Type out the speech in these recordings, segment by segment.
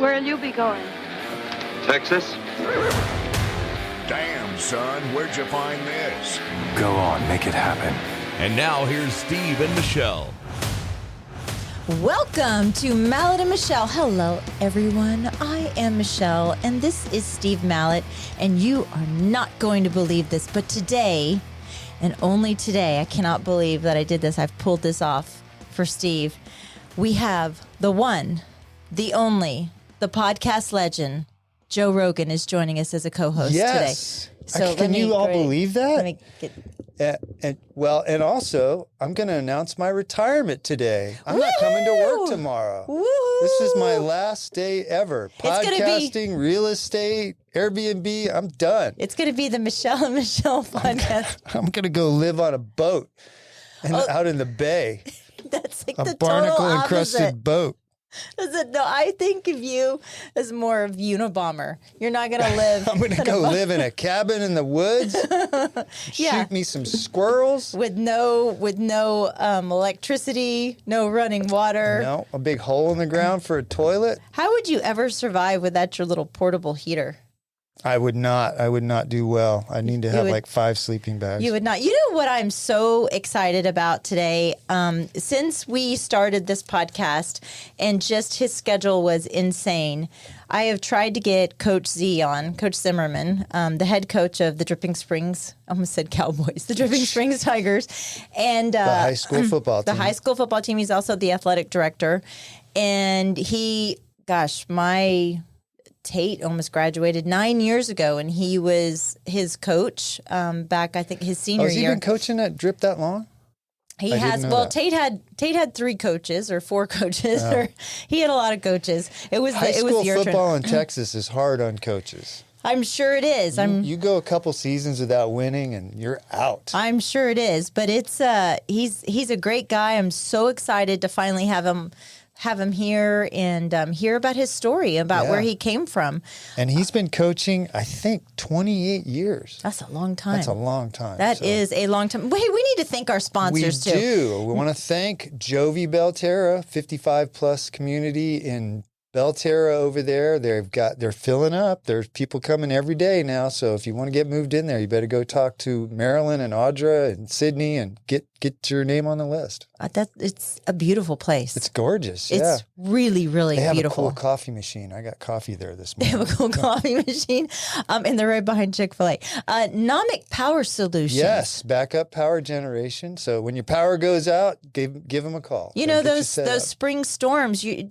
Where'll you be going? Texas? Damn, son, where'd you find this? Go on, make it happen. And now here's Steve and Michelle. Welcome to Mallet and Michelle. Hello, everyone. I am Michelle, and this is Steve Mallet, and you are not going to believe this, but today, and only today, I cannot believe that I did this. I've pulled this off for Steve. We have the one, the only, the podcast legend, Joe Rogan is joining us as a co-host today. So can you all believe that? Let me get... And also, I'm going to announce my retirement today. I'm not coming to work tomorrow. Woo-hoo. This is my last day ever. Podcasting, real estate, Airbnb, I'm done. It's going to be the Michelle and Michelle podcast. I'm going to go live on a boat out in the bay. That's like a the total opposite. barnacle-encrusted boat. No, I think of you as more of Unabomber. You're not going to live. I'm going to go live in a cabin in the woods. Yeah. Shoot me some squirrels. With no electricity, no running water. No, a big hole in the ground for a toilet. How would you ever survive without your little portable heater? I would not do well. I need to have like 5 sleeping bags. You would not. You know what I'm so excited about today? Since we started this podcast and just his schedule was insane, I have tried to get Coach Z on, Coach Zimmerman, the head coach of the Dripping Springs, I almost said Cowboys, the Dripping Springs Tigers. And the high school football team. The high school football team. He's also the athletic director. And Tate almost graduated 9 years ago, and he was his coach back, I think, his senior year. Has he been coaching at Drip that long? He has. Well, Tate had 3 coaches or 4 coaches. Or he had a lot of coaches. It was high school your football turn. in Texas is hard on coaches. I'm sure it is. You go a couple seasons without winning, and you're out. I'm sure it is, but it's he's a great guy. I'm so excited to finally have him here and hear about his story, about where he came from. And he's been coaching, I think, 28 years. That's a long time. That's a long time. That is a long time. Wait, we need to thank our sponsors, too. We do. We want to thank Jovi Belterra, 55-plus community in Belterra over there. They're filling up. There's people coming every day now. So if you want to get moved in there, you better go talk to Marilyn and Audra and Sydney and get your name on the list. It's a beautiful place. It's gorgeous. It's really, really beautiful. beautiful. They have a cool coffee machine. I got coffee there this morning. They have a cool coffee machine, and they're right behind Chick-fil-A. Nomic Power Solutions. Yes, backup power generation. So when your power goes out, give them a call. You know those spring storms. You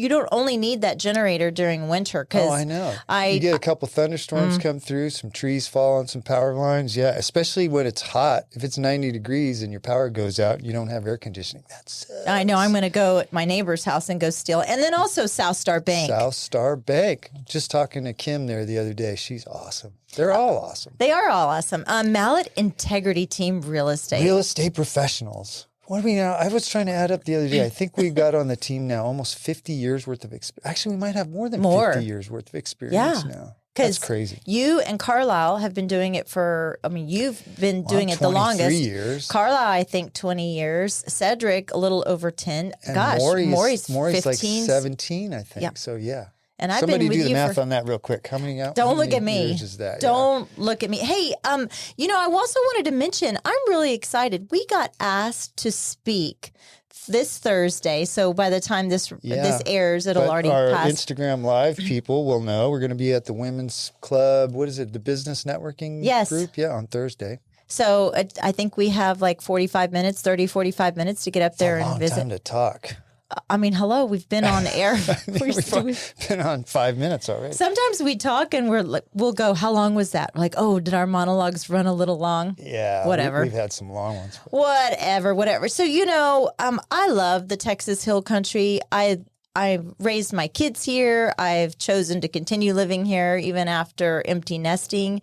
don't only need that generator during winter. I know. You get a couple thunderstorms come through, some trees fall on some power lines. Yeah, especially when it's hot. If it's 90 degrees and your power goes out, you don't have air conditioning. That sucks. I know. I'm going to go at my neighbor's house and go steal it. And then also South Star Bank. South Star Bank. Just talking to Kim there the other day. She's awesome. They're all awesome. They are all awesome. Mallet Integrity Team Real Estate. Real estate professionals. What do we now? I was trying to add up the other day. I think we got on the team now almost 50 years worth of experience. Actually, we might have more than 50 years worth of experience now. That's crazy. You and Carlisle have been doing it you've been doing it the longest. 23 years. Carlisle, I think 20 years. Cedric, a little over 10. And Gosh, Maury's 15. Like 17, I think. Yep. So, yeah. And I've Somebody been with do the you math on that real quick. How many years is that? Don't look at me. Hey, I also wanted to mention, I'm really excited. We got asked to speak this Thursday. So by the time this airs, it'll already pass. Our pass. Instagram Live people will know. We're going to be at the Women's Club. What is it? The Business Networking Group? Yeah, on Thursday. So I think we have like 45 minutes to get up there and visit. Time to talk. I mean, hello, we've been on air. We've been on 5 minutes already. Sometimes we talk and we'll go, how long was that? We're like, oh, did our monologues run a little long? Yeah. Whatever. We've had some long ones. Whatever. So, I love the Texas Hill Country. I've raised my kids here. I've chosen to continue living here even after empty nesting.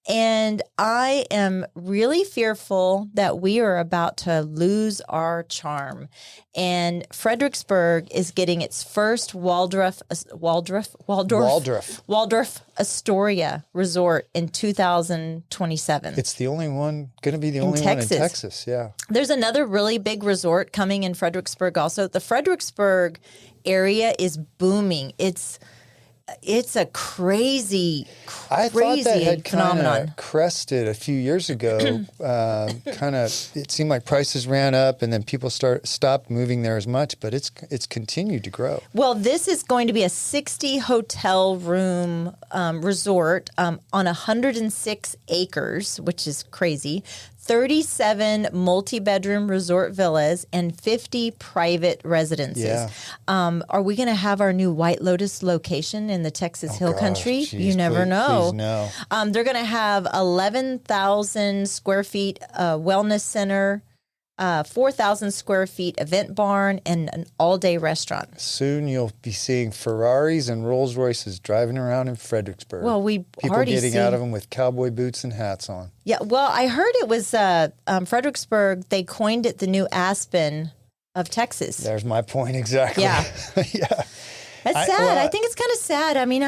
And I am really fearful that we are about to lose our charm. And Fredericksburg is getting its first Waldorf Astoria resort in 2027. It's the only one, going to be the only one in Texas. Yeah. There's another really big resort coming in Fredericksburg also. The Fredericksburg area is booming. It's a crazy I thought that had phenomenon. kind of crested a few years ago. It seemed like prices ran up, and then people stopped moving there as much. But it's continued to grow. Well, this is going to be a 60 hotel room resort on 106 acres, which is crazy. 37 multi-bedroom resort villas and 50 private residences. Yeah. Are we going to have our new White Lotus location in the Texas Hill gosh, Country? geez, You never know. Please no. They're going to have 11,000 square feet wellness center, 4,000 square feet event barn, and an all-day restaurant. Soon you'll be seeing Ferraris and Rolls Royces driving around in Fredericksburg. Well, people already getting out of them with cowboy boots and hats on. Yeah, well, I heard it was Fredericksburg. They coined it the new Aspen of Texas. There's my point exactly. Yeah. Yeah. That's sad. I think it's kind of sad. I mean,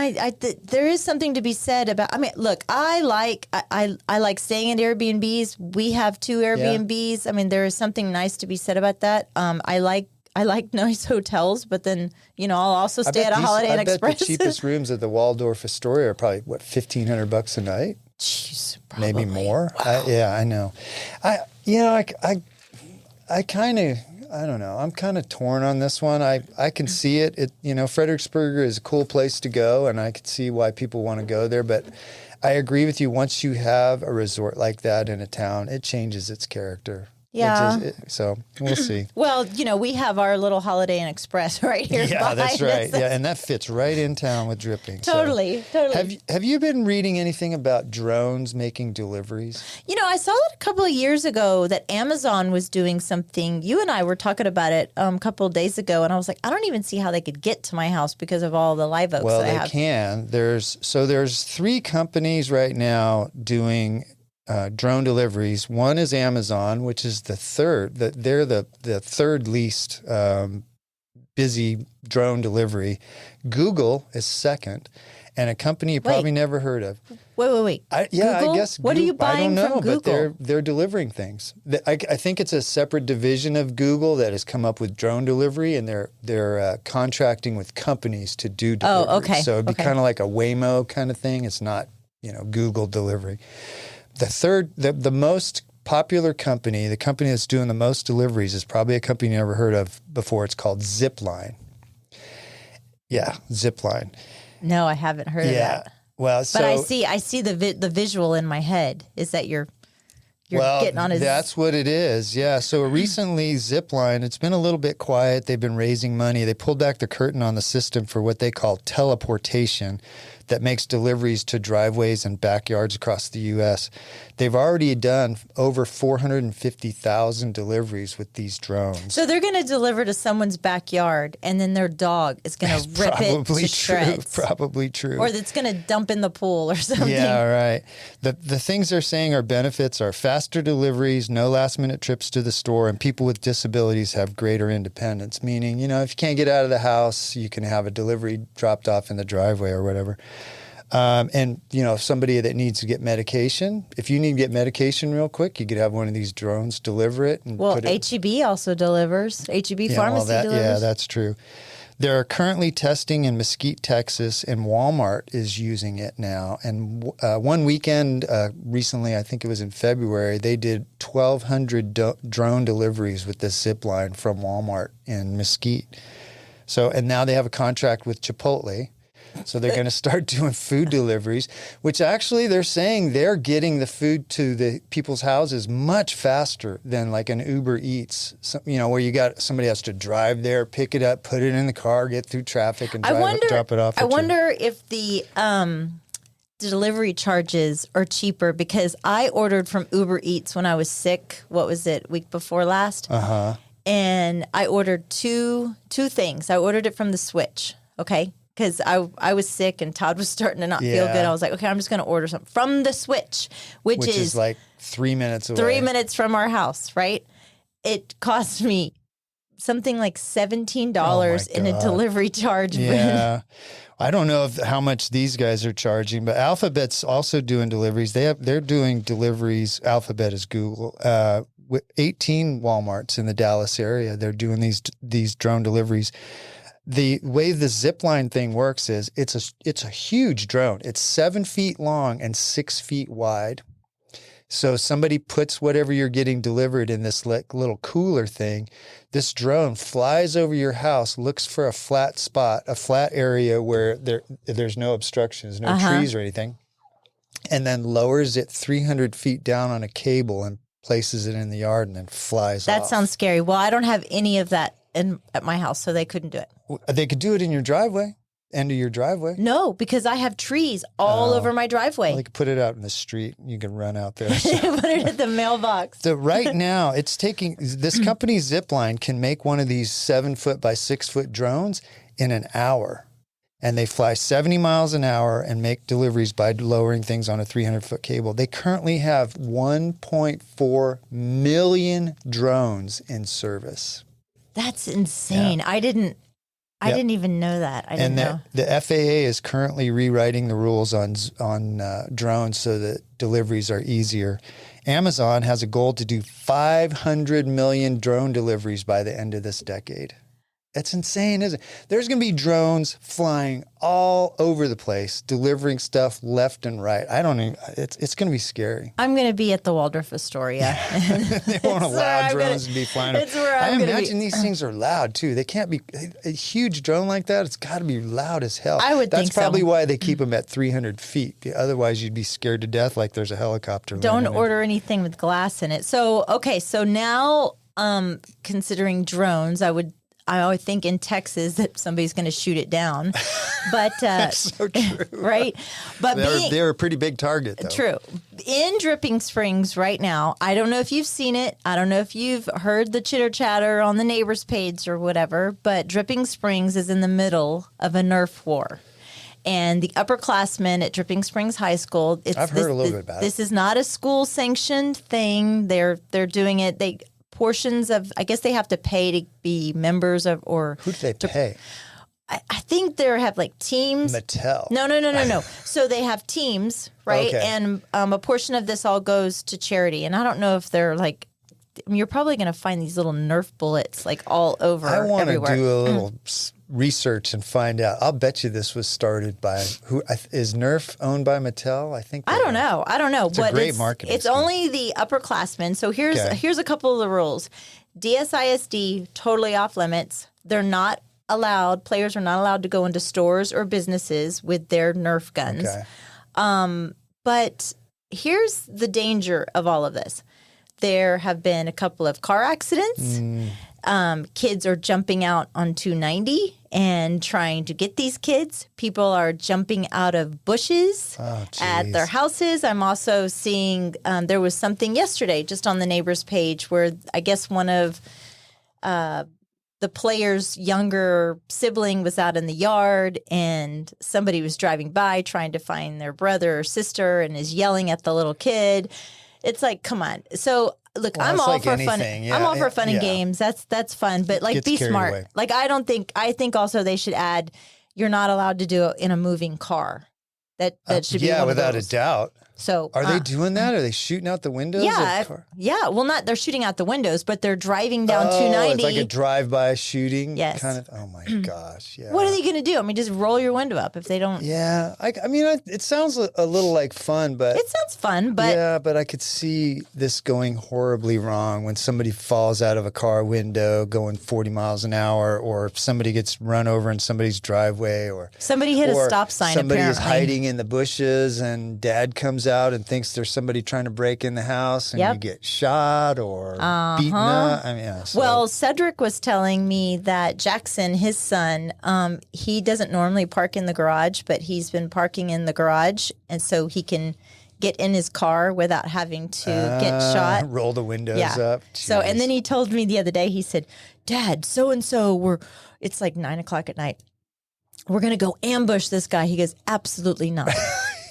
there is something to be said about. I mean, look, I like staying at Airbnbs. We have 2 Airbnbs. Yeah. I mean, there is something nice to be said about that. I like nice hotels, but then I'll also stay at a Holiday Inn Express. I bet the cheapest rooms at the Waldorf Astoria are probably $1,500 a night. Jeez, probably. Maybe more. Wow. I know. I kind of. I don't know. I'm kind of torn on this one. I can see it. Fredericksburg is a cool place to go, and I can see why people want to go there. But I agree with you. Once you have a resort like that in a town, it changes its character. Yeah. So we'll see. Well, we have our little Holiday Inn Express right here. Yeah, that's right. Yeah, and that fits right in town with dripping. Totally. Have you been reading anything about drones making deliveries? I saw it a couple of years ago that Amazon was doing something. You and I were talking about it a couple of days ago, and I was like, I don't even see how they could get to my house because of all the live oaks that I have. Well, they can. There's 3 companies right now doing drone deliveries. One is Amazon, which is the third. They're the third least busy drone delivery. Google is second, and a company you probably never heard of. Wait. I guess. What are you buying from Google? But they're delivering things. I think it's a separate division of Google that has come up with drone delivery, and they're contracting with companies to do delivery. Oh, okay. So it'd be kind of like a Waymo kind of thing. It's not Google delivery. The most popular company, the company that's doing the most deliveries, is probably a company you never heard of before. It's called Zipline. Yeah, Zipline. No, I haven't heard of that. Well, but I see the visual in my head is that you're getting on his. That's what it is. Yeah. So recently, Zipline, it's been a little bit quiet. They've been raising money. They pulled back the curtain on the system for what they call teleportation, that makes deliveries to driveways and backyards across the U.S. They've already done over 450,000 deliveries with these drones. So they're going to deliver to someone's backyard, and then their dog is going to rip it to shreds. Probably true. Or it's going to dump in the pool or something. Yeah, right. The things they're saying are benefits are faster deliveries, no last-minute trips to the store, and people with disabilities have greater independence, meaning, if you can't get out of the house, you can have a delivery dropped off in the driveway or whatever. And somebody that needs to get medication, if you need to get medication real quick, you could have one of these drones deliver it. And H-E-B also delivers. H-E-B Pharmacy delivers. Yeah, that's true. They're currently testing in Mesquite, Texas, and Walmart is using it now. And one weekend recently, I think it was in February, they did 1,200 drone deliveries with this Zipline from Walmart in Mesquite. And now they have a contract with Chipotle. So they're going to start doing food deliveries, which actually they're saying they're getting the food to the people's houses much faster than like an Uber Eats, where somebody has to drive there, pick it up, put it in the car, get through traffic, and drop it off. I wonder if the delivery charges are cheaper, because I ordered from Uber Eats when I was sick. What was it, week before last? And I ordered two things. I ordered it from the Switch, okay? Because I was sick and Todd was starting to not feel good. I was like, okay, I'm just going to order something from the Switch, which is like 3 minutes away. 3 minutes from our house, right? It cost me something like $17 in a delivery charge. Yeah. I don't know how much these guys are charging, but Alphabet's also doing deliveries. They're doing deliveries. Alphabet is Google. With 18 Walmarts in the Dallas area, they're doing these drone deliveries. The way the zip line thing works is it's a huge drone. It's 7 feet long and 6 feet wide. So somebody puts whatever you're getting delivered in this little cooler thing. This drone flies over your house, looks for a flat spot, a flat area where there's no obstructions, no trees or anything, and then lowers it 300 feet down on a cable and places it in the yard and then flies off. That sounds scary. Well, I don't have any of that at my house, so they couldn't do it. They could do it in your driveway, end of your driveway. No, because I have trees all over my driveway. Well, they could put it out in the street. You can run out there. Put it at the mailbox. So right now, it's taking this company Zipline can make one of these 7 foot by 6 foot drones in an hour. And they fly 70 miles an hour and make deliveries by lowering things on a 300-foot cable. They currently have 1.4 million drones in service. That's insane. Yeah. I didn't even know that. I didn't know. The FAA is currently rewriting the rules on drones so that deliveries are easier. Amazon has a goal to do 500 million drone deliveries by the end of this decade. That's insane, isn't it? There's going to be drones flying all over the place, delivering stuff left and right. It's going to be scary. I'm going to be at the Waldorf Astoria. They won't allow drones to be flying. It's where I'm I imagine these things are loud too. They can't be a huge drone like that. It's got to be loud as hell. I would think so. That's probably why they keep them at 300 feet. Otherwise, you'd be scared to death like there's a helicopter. Don't order anything with glass in it. So, okay. So now, considering drones, I would think in Texas that somebody's going to shoot it down, but that's so true, right? But they're a pretty big target, though. True. In Dripping Springs right now, I don't know if you've seen it. I don't know if you've heard the chitter chatter on the neighbors' page or whatever. But Dripping Springs is in the middle of a NERF war. And the upperclassmen at Dripping Springs High School. I've heard a little bit about it. This is not a school-sanctioned thing. They're doing it. Portions of, I guess they have to pay to be members of, or who do they pay? I think they have like teams. Mattel. No. So they have teams, right? Okay. And a portion of this all goes to charity. And I don't know if they're like, you're probably going to find these little Nerf bullets like all over. I want to everywhere. do a little research and find out. I'll bet you this was started by who is Nerf owned by Mattel? I think. I don't know. It's a great marketing. It's only the upperclassmen. So here's a couple of the rules. DSISD totally off limits. They're not allowed. Players are not allowed to go into stores or businesses with their Nerf guns. Okay. But here's the danger of all of this. There have been a couple of car accidents. Kids are jumping out on 290 and trying to get these kids. People are jumping out of bushes at their houses. I'm also seeing there was something yesterday just on the neighbor's page where I guess one of the player's younger sibling was out in the yard and somebody was driving by trying to find their brother or sister and is yelling at the little kid. It's like, come on. So look, I'm all for fun. I'm all for fun and games. That's fun. But like, be smart. Away. Like, I think also they should add, you're not allowed to do it in a moving car. That should be one of without those. a doubt. So are they doing that? Are they shooting out the windows? Yeah, of the car? yeah. Well, they're shooting out the windows, but they're driving down 290. It's like a drive-by shooting. Yes. Kind of. Oh my gosh. Yeah. What are they going to do? I mean, just roll your window up if they don't. Yeah. I mean, it sounds a little like fun, but it sounds fun, but yeah. But I could see this going horribly wrong when somebody falls out of a car window going 40 miles an hour, or if somebody gets run over in somebody's driveway, or somebody hit a stop sign. Somebody apparently. is hiding in the bushes, and Dad comes out and thinks there's somebody trying to break in the house, and you get shot or beaten up. I mean, yeah, so. Well, Cedric was telling me that Jackson, his son, he doesn't normally park in the garage, but he's been parking in the garage, and so he can get in his car without having to get shot. Roll the windows up. Jeez. So, and then he told me the other day, he said, Dad, so-and-so, it's like 9:00 at night. We're going to go ambush this guy. He goes, absolutely not.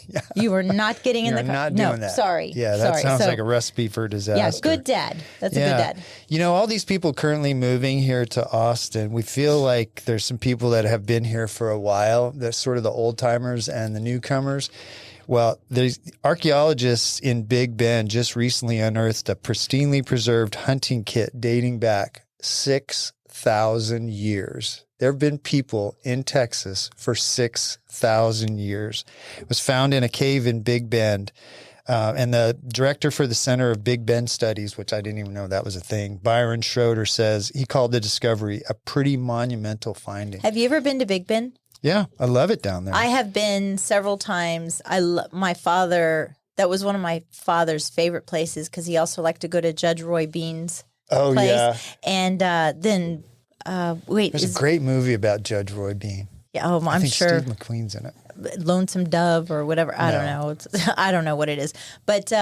Yeah. You are not getting in the car. Not doing that. Sorry. Yeah, that sounds like a recipe for disaster. Yeah, good dad. That's a good dad. You know, all these people currently moving here to Austin, we feel like there's some people that have been here for a while. That's sort of the old timers and the newcomers. Well, there's archaeologists in Big Bend just recently unearthed a pristinely preserved hunting kit dating back 6,000 6,000 years. There have been people in Texas for 6,000 years. It was found in a cave in Big Bend. And the director for the Center of Big Bend Studies, which I didn't even know that was a thing, Byron Schroeder, says he called the discovery a pretty monumental finding. Have you ever been to Big Bend? Yeah, I love it down there. I have been several times. My father, that was one of my father's favorite places because he also liked to go to Judge Roy Bean's place. Yeah. And then, There's a great movie about Judge Roy Bean. Yeah, I'm I think sure. Steve McQueen's in it. Lonesome Dove or whatever. I don't know. I don't know what it is. But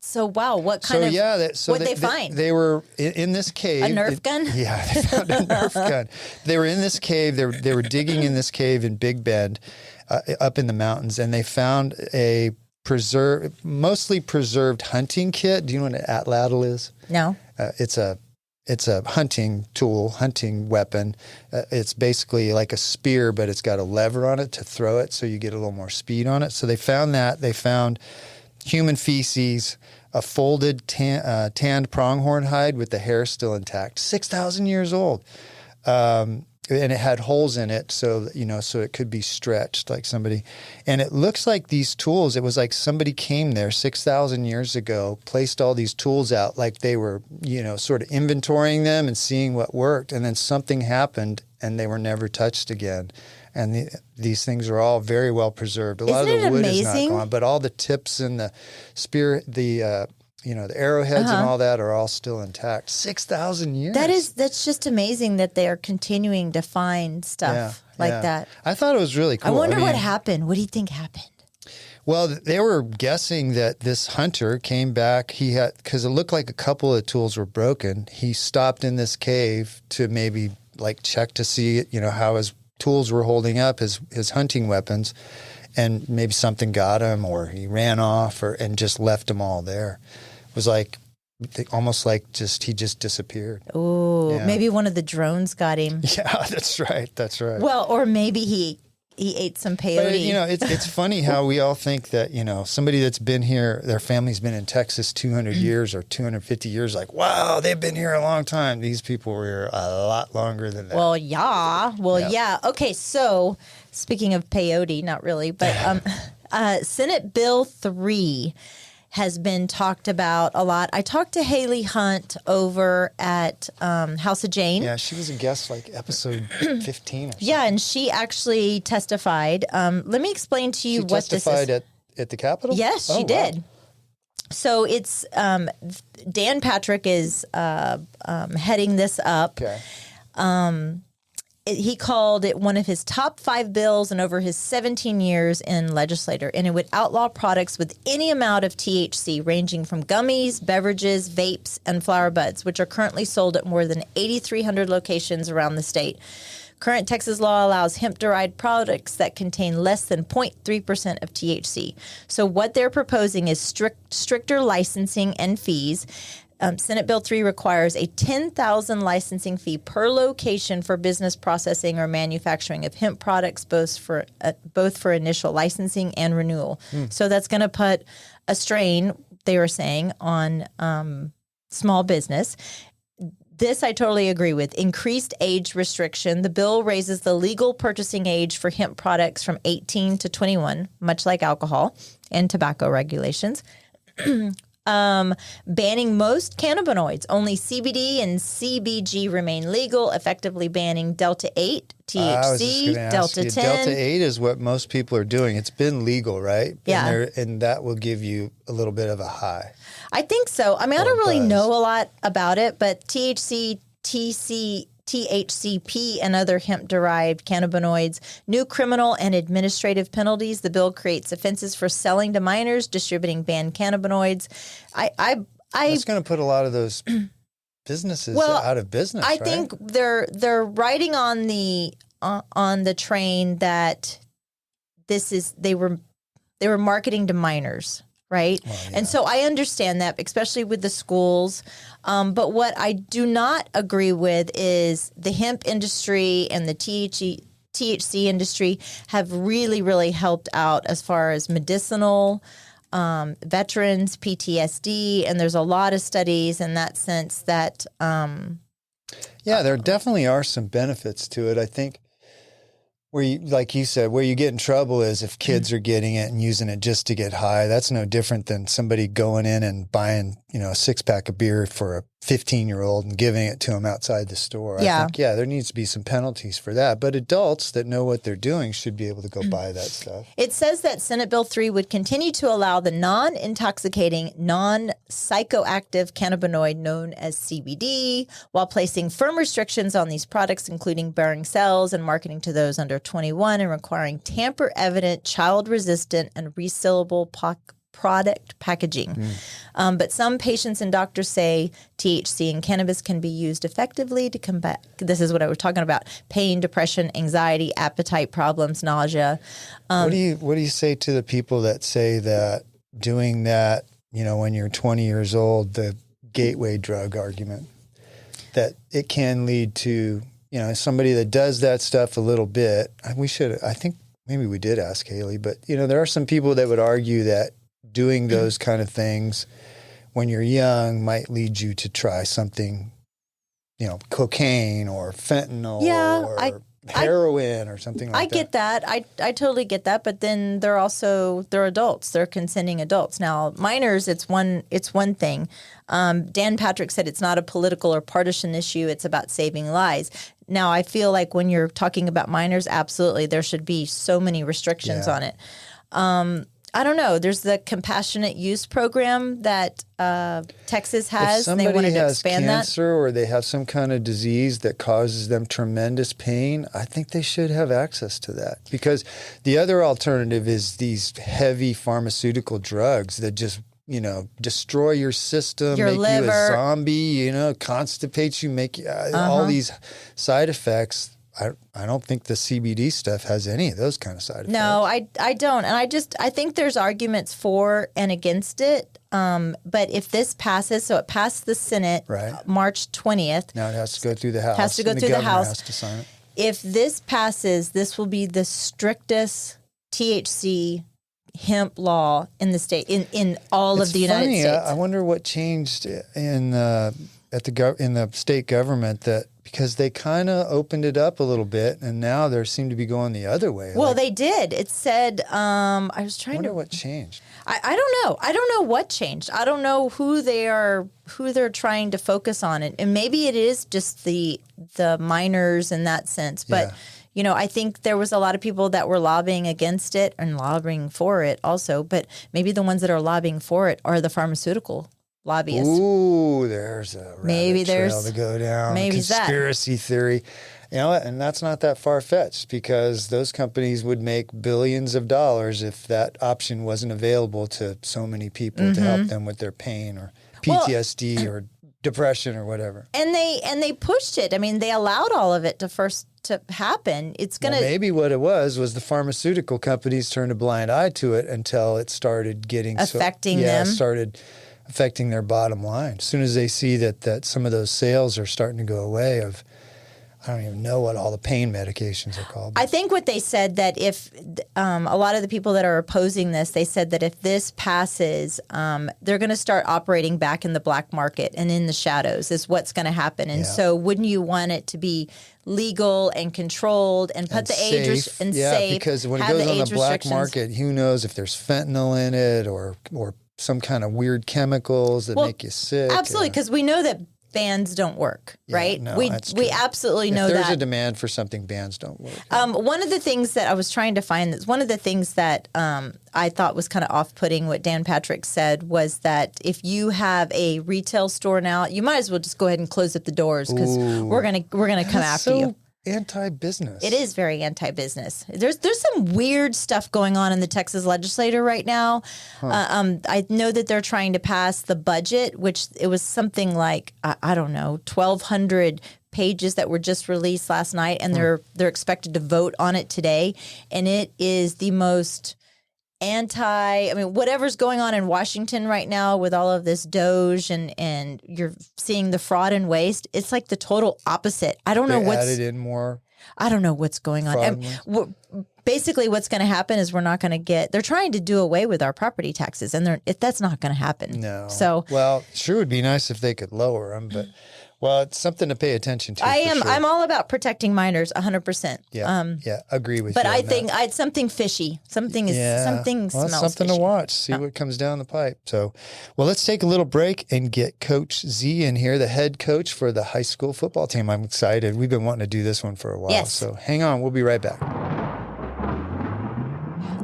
so wow, what kind of? What they find? They were in this cave. A Nerf gun? Yeah, they found a Nerf gun. They were in this cave. They were digging in this cave in Big Bend, up in the mountains, and they found a mostly preserved hunting kit. Do you know what an atlatl is? No. It's a hunting tool, hunting weapon. It's basically like a spear, but it's got a lever on it to throw it, so you get a little more speed on it. So they found that. They found human feces, a folded tanned pronghorn hide with the hair still intact, 6,000 years old. And it had holes in it, so it could be stretched like somebody. And it looks like these tools, it was like somebody came there 6,000 years ago, placed all these tools out like they were, sort of inventorying them and seeing what worked. And then something happened and they were never touched again. And these things are all very well preserved. A lot of the wood is not gone, but all the tips and the spear, the arrowheads and all that are all still intact. 6,000 years. That's just amazing that they are continuing to find stuff that. I thought it was really cool. I wonder what happened. What do you think happened? Well, they were guessing that this hunter came back. Because it looked like a couple of tools were broken. He stopped in this cave to maybe check to see, how his tools were holding up, his hunting weapons. And maybe something got him, or he ran off, and just left them all there. It was almost like he just disappeared. Oh, maybe one of the drones got him. Yeah, that's right. That's right. Well, or maybe he ate some peyote. But, it's funny how we all think that, somebody that's been here, their family's been in Texas 200 years or 250 years, wow, they've been here a long time. These people were here a lot longer than that. Well, yeah. Okay, so speaking of peyote, not really, but Senate Bill 3 has been talked about a lot. I talked to Haley Hunt over at House of Jane. Yeah, she was a guest episode 15 or something. Yeah, and she actually testified. Let me explain to you what this is. She testified at the Capitol? Yes, she did. Wow. So it's Dan Patrick is heading this up. Okay. He called it one of his top 5 bills in over his 17 years in legislature, and it would outlaw products with any amount of THC, ranging from gummies, beverages, vapes, and flower buds, which are currently sold at more than 8,300 locations around the state. Current Texas law allows hemp-derived products that contain less than 0.3% of THC. So what they're proposing is stricter licensing and fees. Senate Bill 3 requires a $10,000 licensing fee per location for business processing or manufacturing of hemp products, both for initial licensing and renewal. So that's going to put a strain, they were saying, on small business. This I totally agree with. Increased age restriction. The bill raises the legal purchasing age for hemp products from 18 to 21, much like alcohol and tobacco regulations. Banning most cannabinoids. Only CBD and CBG remain legal, effectively banning Delta 8, THC, Delta 10. Delta 8 is what most people are doing. It's been legal, right? Yeah. And that will give you a little bit of a high. I think so. I mean, I don't really know a lot about it, but THC, THCP, and other hemp-derived cannabinoids, new criminal and administrative penalties. The bill creates offenses for selling to minors, distributing banned cannabinoids. That's going to put a lot of those businesses out of business. I think they're riding on the train that they were marketing to minors. Right. Well, yeah. And so I understand that, especially with the schools. But what I do not agree with is the hemp industry and the THC industry have really, really helped out as far as medicinal, veterans, PTSD. And there's a lot of studies in that sense that Yeah, there definitely are some benefits to it. I think where you, like you said, where you get in trouble is if kids are getting it and using it just to get high. That's no different than somebody going in and buying, a 6-pack of beer for a 15-year-old and giving it to them outside the store. Yeah. I think, there needs to be some penalties for that. But adults that know what they're doing should be able to go buy that stuff. It says that Senate Bill 3 would continue to allow the non-intoxicating, non-psychoactive cannabinoid known as CBD, while placing firm restrictions on these products, including bearing sales and marketing to those under 21 and requiring tamper-evident, child-resistant, and resealable product packaging. But some patients and doctors say THC in cannabis can be used effectively to combat, this is what I was talking about, pain, depression, anxiety, appetite problems, nausea. What do you say to the people that say that doing that, when you're 20 years old, the gateway drug argument, that it can lead to, somebody that does that stuff a little bit? I think maybe we did ask Haley, but, there are some people that would argue that doing those kind of things when you're young might lead you to try something, cocaine or fentanyl or heroin or something like that. I get that. I totally get that. But then they're adults. They're consenting adults. Now, minors, it's one thing. Dan Patrick said it's not a political or partisan issue. It's about saving lives. Now, I feel like when you're talking about minors, absolutely, there should be so many restrictions on it. I don't know. There's the compassionate use program that Texas has. If They wanted to has expand cancer or they have some kind of disease that causes them tremendous pain, I think they should have access to that. Because the other alternative is these heavy pharmaceutical drugs that just, destroy your system, Your make liver. you a zombie, constipates you, make you, all these side effects. I don't think the CBD stuff has any of those kind of side effects. No, I don't. And I think there's arguments for and against it. But if this passes, so it passed the Senate March 20th. Now it has to go through the House. Has to go and through the House. Has to sign it. If this passes, this will be the strictest THC hemp law in the state, in all of the United States. I wonder what changed in the state government because they kind of opened it up a little bit, and now they seem to be going the other way. Well, they did. It said, I was trying to. I wonder what changed. I don't know. I don't know what changed. I don't know who they're trying to focus on it, and maybe it is just the minors in that sense. But I think there was a lot of people that were lobbying against it and lobbying for it also. But maybe the ones that are lobbying for it are the pharmaceutical lobbyists. Ooh, there's a rabbit trail to go down. Maybe conspiracy theory. And that's not that far-fetched because those companies would make billions of dollars if that option wasn't available to so many people to help them with their pain or PTSD or depression or whatever. And they pushed it. I mean, they allowed all of it to happen. It's going to maybe what it was the pharmaceutical companies turned a blind eye to it until it started getting affecting them. Started affecting their bottom line. As soon as they see that some of those sales are starting to go away I don't even know what all the pain medications are called. I think what they said that if a lot of the people that are opposing this, they said that if this passes, they're going to start operating back in the black market and in the shadows is what's going to happen. And so wouldn't you want it to be legal and controlled and put the age and safe? Because when it goes on the black market, who knows if there's fentanyl in it or some kind of weird chemicals that make you sick. Absolutely, because we know that bans don't work, right? No, we absolutely know that. If there's a demand for something, bans don't work. One of the things that I was trying to find, one of the things that I thought was kind of off-putting, what Dan Patrick said, was that if you have a retail store now, you might as well just go ahead and close up the doors because we're gonna come after you. Anti-business. It is very anti-business. There's some weird stuff going on in the Texas legislature right now. I know that they're trying to pass the budget, which it was something like, I don't know, 1,200 pages that were just released last night, and they're expected to vote on it today. And it is the most whatever's going on in Washington right now with all of this Doge and you're seeing the fraud and waste, it's like the total opposite. I don't know what's added in more. I don't know what's going on. Basically, what's going to happen is we're not going to get. They're trying to do away with our property taxes, and that's not going to happen. No. So well, sure would be nice if they could lower them, but Well, it's something to pay attention to. I for am. sure. I'm all about protecting minors, 100%. Yeah, yeah, agree with But you. I on think that. something fishy. Something is something well, smells it's something fishy. to watch. See what comes down the pipe. So, well, let's take a little break and get Coach Z in here, the head coach for the high school football team. I'm excited. We've been wanting to do this one for a while. Yes. So hang on. We'll be right back.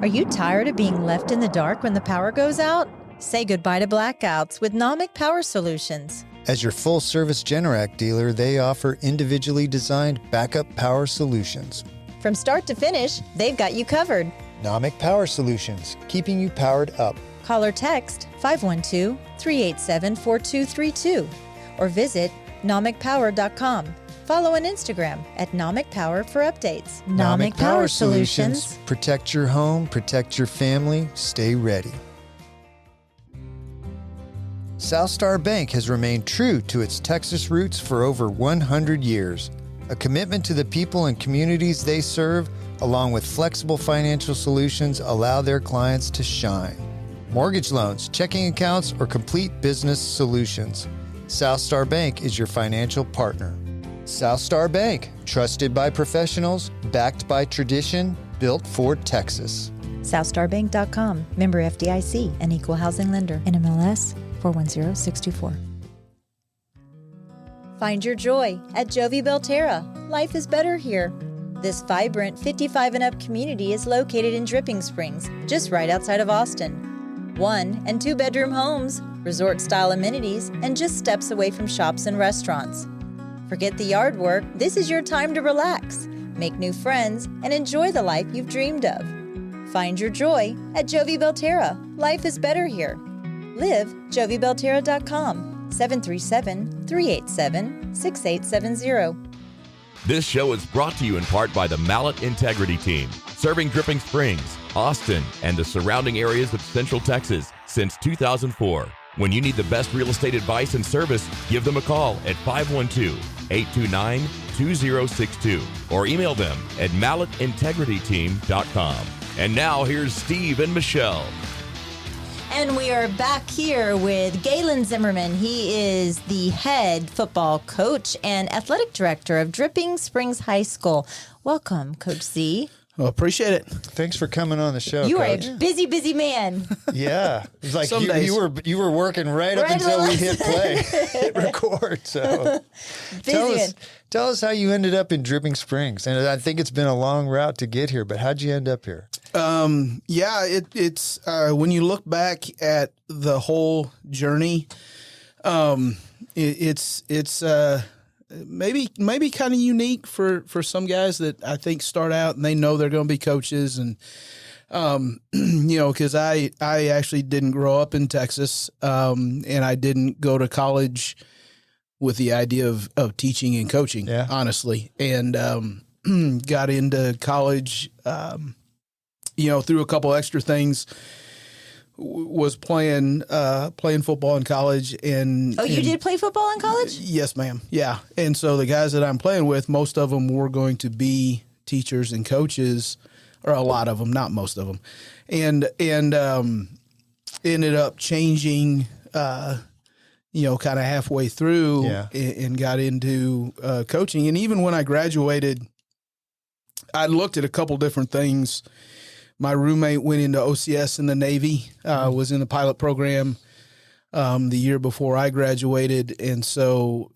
Are you tired of being left in the dark when the power goes out? Say goodbye to blackouts with Nomic Power Solutions. As your full-service Generac dealer, they offer individually designed backup power solutions. From start to finish, they've got you covered. Nomic Power Solutions, keeping you powered up. Call or text 512-387-4232 or visit nomicpower.com. Follow on Instagram at Nomic Power for updates. Nomic Power Solutions. Protect your home, protect your family, stay ready. Southstar Bank has remained true to its Texas roots for over 100 years. A commitment to the people and communities they serve, along with flexible financial solutions, allow their clients to shine. Mortgage loans, checking accounts, or complete business solutions. Southstar Bank is your financial partner. Southstar Bank, trusted by professionals, backed by tradition, built for Texas. SouthstarBank.com. Member FDIC, an equal housing lender. NMLS 410624. Find your joy at Jovi Belterra. Life is better here. This vibrant 55 and up community is located in Dripping Springs, just right outside of Austin. 1 and 2 bedroom homes, resort style amenities, and just steps away from shops and restaurants. Forget the yard work. This is your time to relax, make new friends, and enjoy the life you've dreamed of. Find your joy at Jovi Belterra. Life is better here. Live JoviBelterra.com, 737-387-6870. This show is brought to you in part by the Mallet Integrity Team, serving Dripping Springs, Austin, and the surrounding areas of Central Texas since 2004. When you need the best real estate advice and service, give them a call at 512-829-2062 or email them at malletintegrityteam.com. And now here's Steve and Michelle. And we are back here with Galen Zimmerman. He is the head football coach and athletic director of Dripping Springs High School. Welcome, Coach Z. Well, appreciate it. Thanks for coming on the show, You Coach. are a busy, busy man. Yeah, it's like Some you days. you were working right up Right until we along. hit play, hit record. So Busy. tell us how you ended up in Dripping Springs, and I think it's been a long route to get here. But how'd you end up here? It's when you look back at the whole journey, it's maybe kind of unique for some guys that I think start out and they know they're going to be coaches, and because I actually didn't grow up in Texas, and I didn't go to college with the idea of teaching and coaching, honestly, and got into college, through a couple extra things. Was playing football in college, and You did play football in college? Yes, ma'am. Yeah, and so the guys that I'm playing with, most of them were going to be teachers and coaches, or a lot of them, not most of them, and ended up changing, kind of halfway through, and got into coaching. And even when I graduated, I looked at a couple different things. My roommate went into OCS in the Navy, was in the pilot program the year before I graduated. And so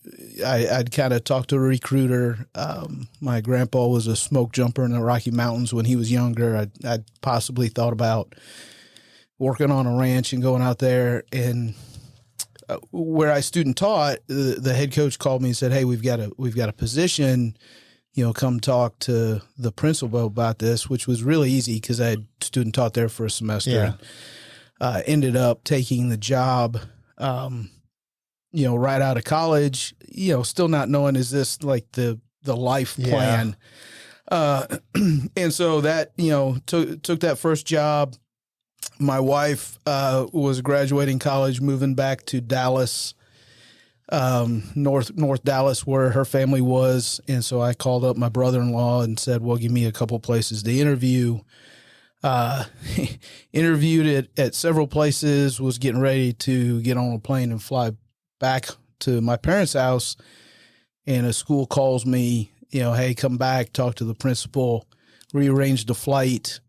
I'd kind of talked to a recruiter. My grandpa was a smoke jumper in the Rocky Mountains when he was younger. I'd possibly thought about working on a ranch and going out there. And where I student taught, the head coach called me and said, "Hey, we've got a position. Come talk to the principal about this," which was really easy because I had student taught there for a semester. Yeah. And, ended up taking the job, right out of college, still not knowing, is this like the life plan? And so that, took that first job. My wife was graduating college, moving back to Dallas, North Dallas, where her family was. And so I called up my brother-in-law and said, "Well, give me a couple places to interview." Interviewed at several places, was getting ready to get on a plane and fly back to my parents' house. and a school calls me, hey, come back, talk to the principal, rearrange the flight,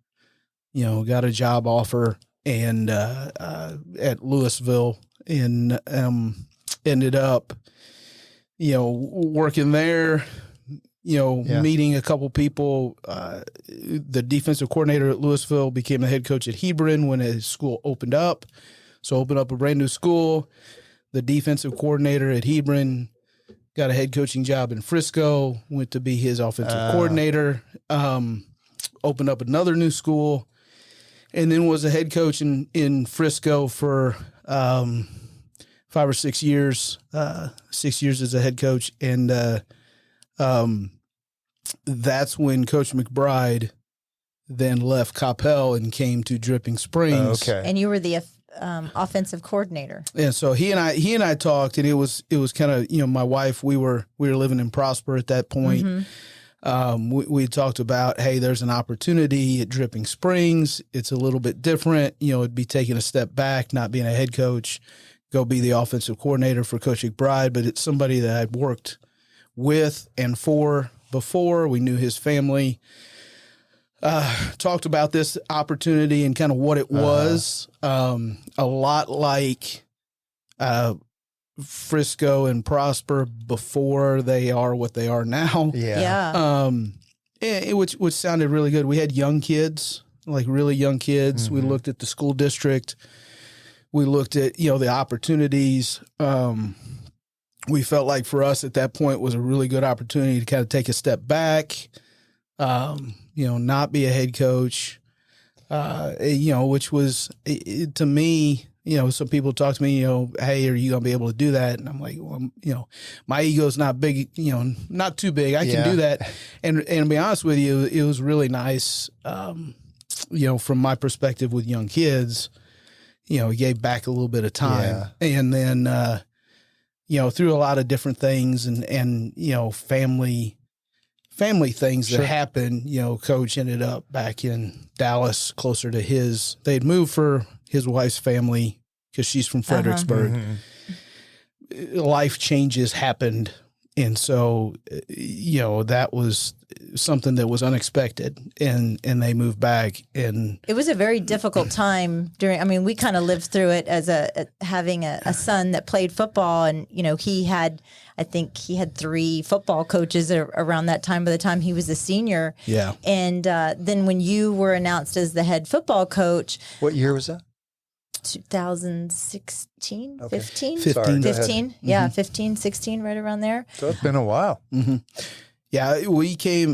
got a job offer and at Louisville, and ended up, working there, meeting a couple people. The defensive coordinator at Louisville became the head coach at Hebron when his school opened up. So opened up a brand new school. The defensive coordinator at Hebron got a head coaching job in Frisco, went to be his offensive coordinator, opened up another new school, and then was a head coach in Frisco for 5 or 6 years, 6 years as a head coach. And that's when Coach McBride then left Coppell and came to Dripping Springs. Okay. And you were the offensive coordinator. Yeah, so he and I talked, and it was kind of, my wife, we were living in Prosper at that point. Mm-hmm. We talked about, hey, there's an opportunity at Dripping Springs. It's a little bit different. It'd be taking a step back, not being a head coach, go be the offensive coordinator for Coach McBride. But it's somebody that I'd worked with and for before. We knew his family. Talked about this opportunity and kind of what it was. A lot like Frisco and Prosper before they are what they are now. Yeah. Which sounded really good. We had young kids, like really young kids. Mm-hmm. We looked at the school district. We looked at, the opportunities. We felt like for us at that point was a really good opportunity to kind of take a step back, not be a head coach, which was, to me, some people talk to me, hey, are you going to be able to do that? And I'm like, well, my ego's not big, not too big. I can do that. And to be honest with you, it was really nice, from my perspective with young kids, he gave back a little bit of time. Yeah. And then, through a lot of different things and family things that happened, Coach ended up back in Dallas closer to they'd moved for his wife's family because she's from Fredericksburg. Mm-hmm. Life changes happened. And so, that was something that was unexpected, and they moved back. And it was a very difficult time we kind of lived through it as having a son that played football, and, I think he had 3 football coaches around that time by the time he was a senior. Yeah. And then when you were announced as the head football coach. What year was that? 2016, okay. 15? Sorry, 15, yeah, 15, 16, right around there. So it's been a while. Mm-hmm. Yeah,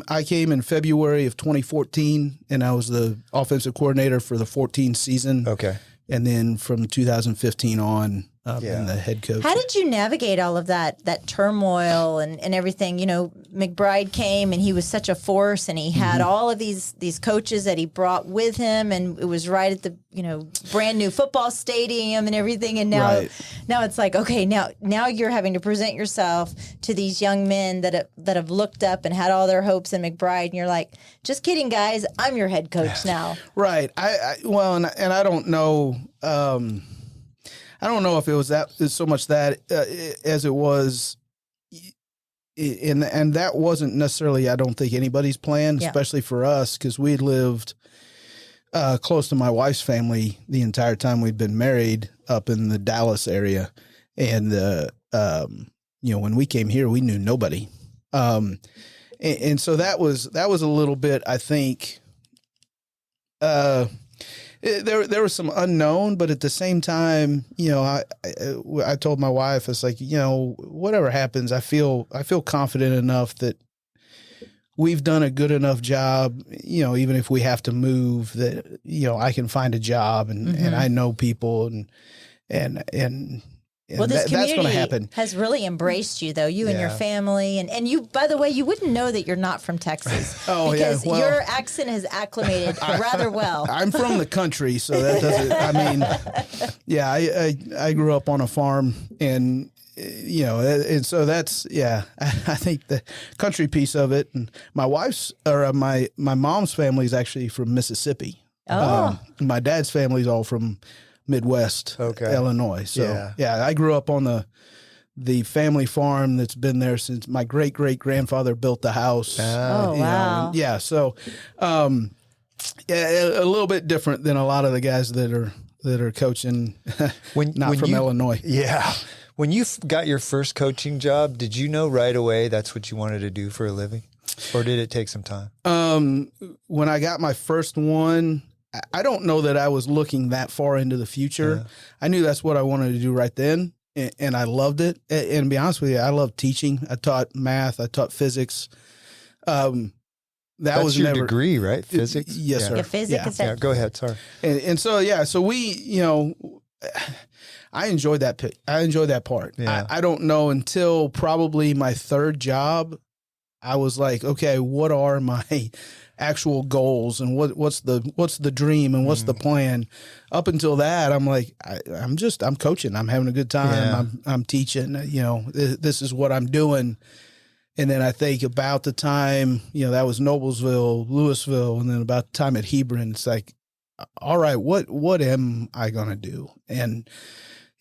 I came in February of 2014, and I was the offensive coordinator for the 14 season. Okay. And then from 2015 on, been the head coach. How did you navigate all of that turmoil and everything? McBride came and he was such a force, and he had all of these coaches that he brought with him, and it was right at the brand new football stadium and everything. And now it's like, okay, now you're having to present yourself to these young men that have looked up and had all their hopes in McBride, and you're like, just kidding, guys, I'm your head coach now. Right. I don't know. I don't know if it was so much that as it was, and that wasn't necessarily, I don't think, anybody's plan, especially for us, because we'd lived close to my wife's family the entire time we'd been married up in the Dallas area. And, when we came here, we knew nobody. And so that was a little bit, I think, there was some unknown, but at the same time, I told my wife, it's like, whatever happens, I feel confident enough that we've done a good enough job, even if we have to move, that, I can find a job and I know people and well, this that's going to community happen. Has really embraced you, though, you and your family. And you, by the way, you wouldn't know that you're not from Texas. Because your accent has acclimated rather well. I'm from the country, so that doesn't, I grew up on a farm, and, and so that's, I think the country piece of it. And my mom's family is actually from Mississippi. Oh. My dad's family is all from Midwest, Illinois. So I grew up on the family farm that's been there since my great grandfather built the house. Oh, wow. Yeah. So, yeah, a little bit different than a lot of the guys that are coaching, when Illinois. Yeah. When you got your first coaching job, did you know right away that's what you wanted to do for a living? Or did it take some time? When I got my first one, I don't know that I was looking that far into the future. Yeah. I knew that's what I wanted to do right then, and I loved it. And to be honest with you, I love teaching. I taught math. I taught physics. That's was your degree, right? Physics? Yes, sir. Yeah, physics. Yeah, go ahead. Sorry. And so we, I enjoyed that. I enjoyed that part. Yeah. I don't know until probably my third job, I was like, okay, what are my actual goals and what's the dream and what's the plan? Up until that, I'm like, I'm coaching. I'm having a good time. Yeah. I'm teaching. This is what I'm doing. And then I think about the time, that was Noblesville, Louisville, and then about the time at Hebron, it's like, all right, what am I gonna do? And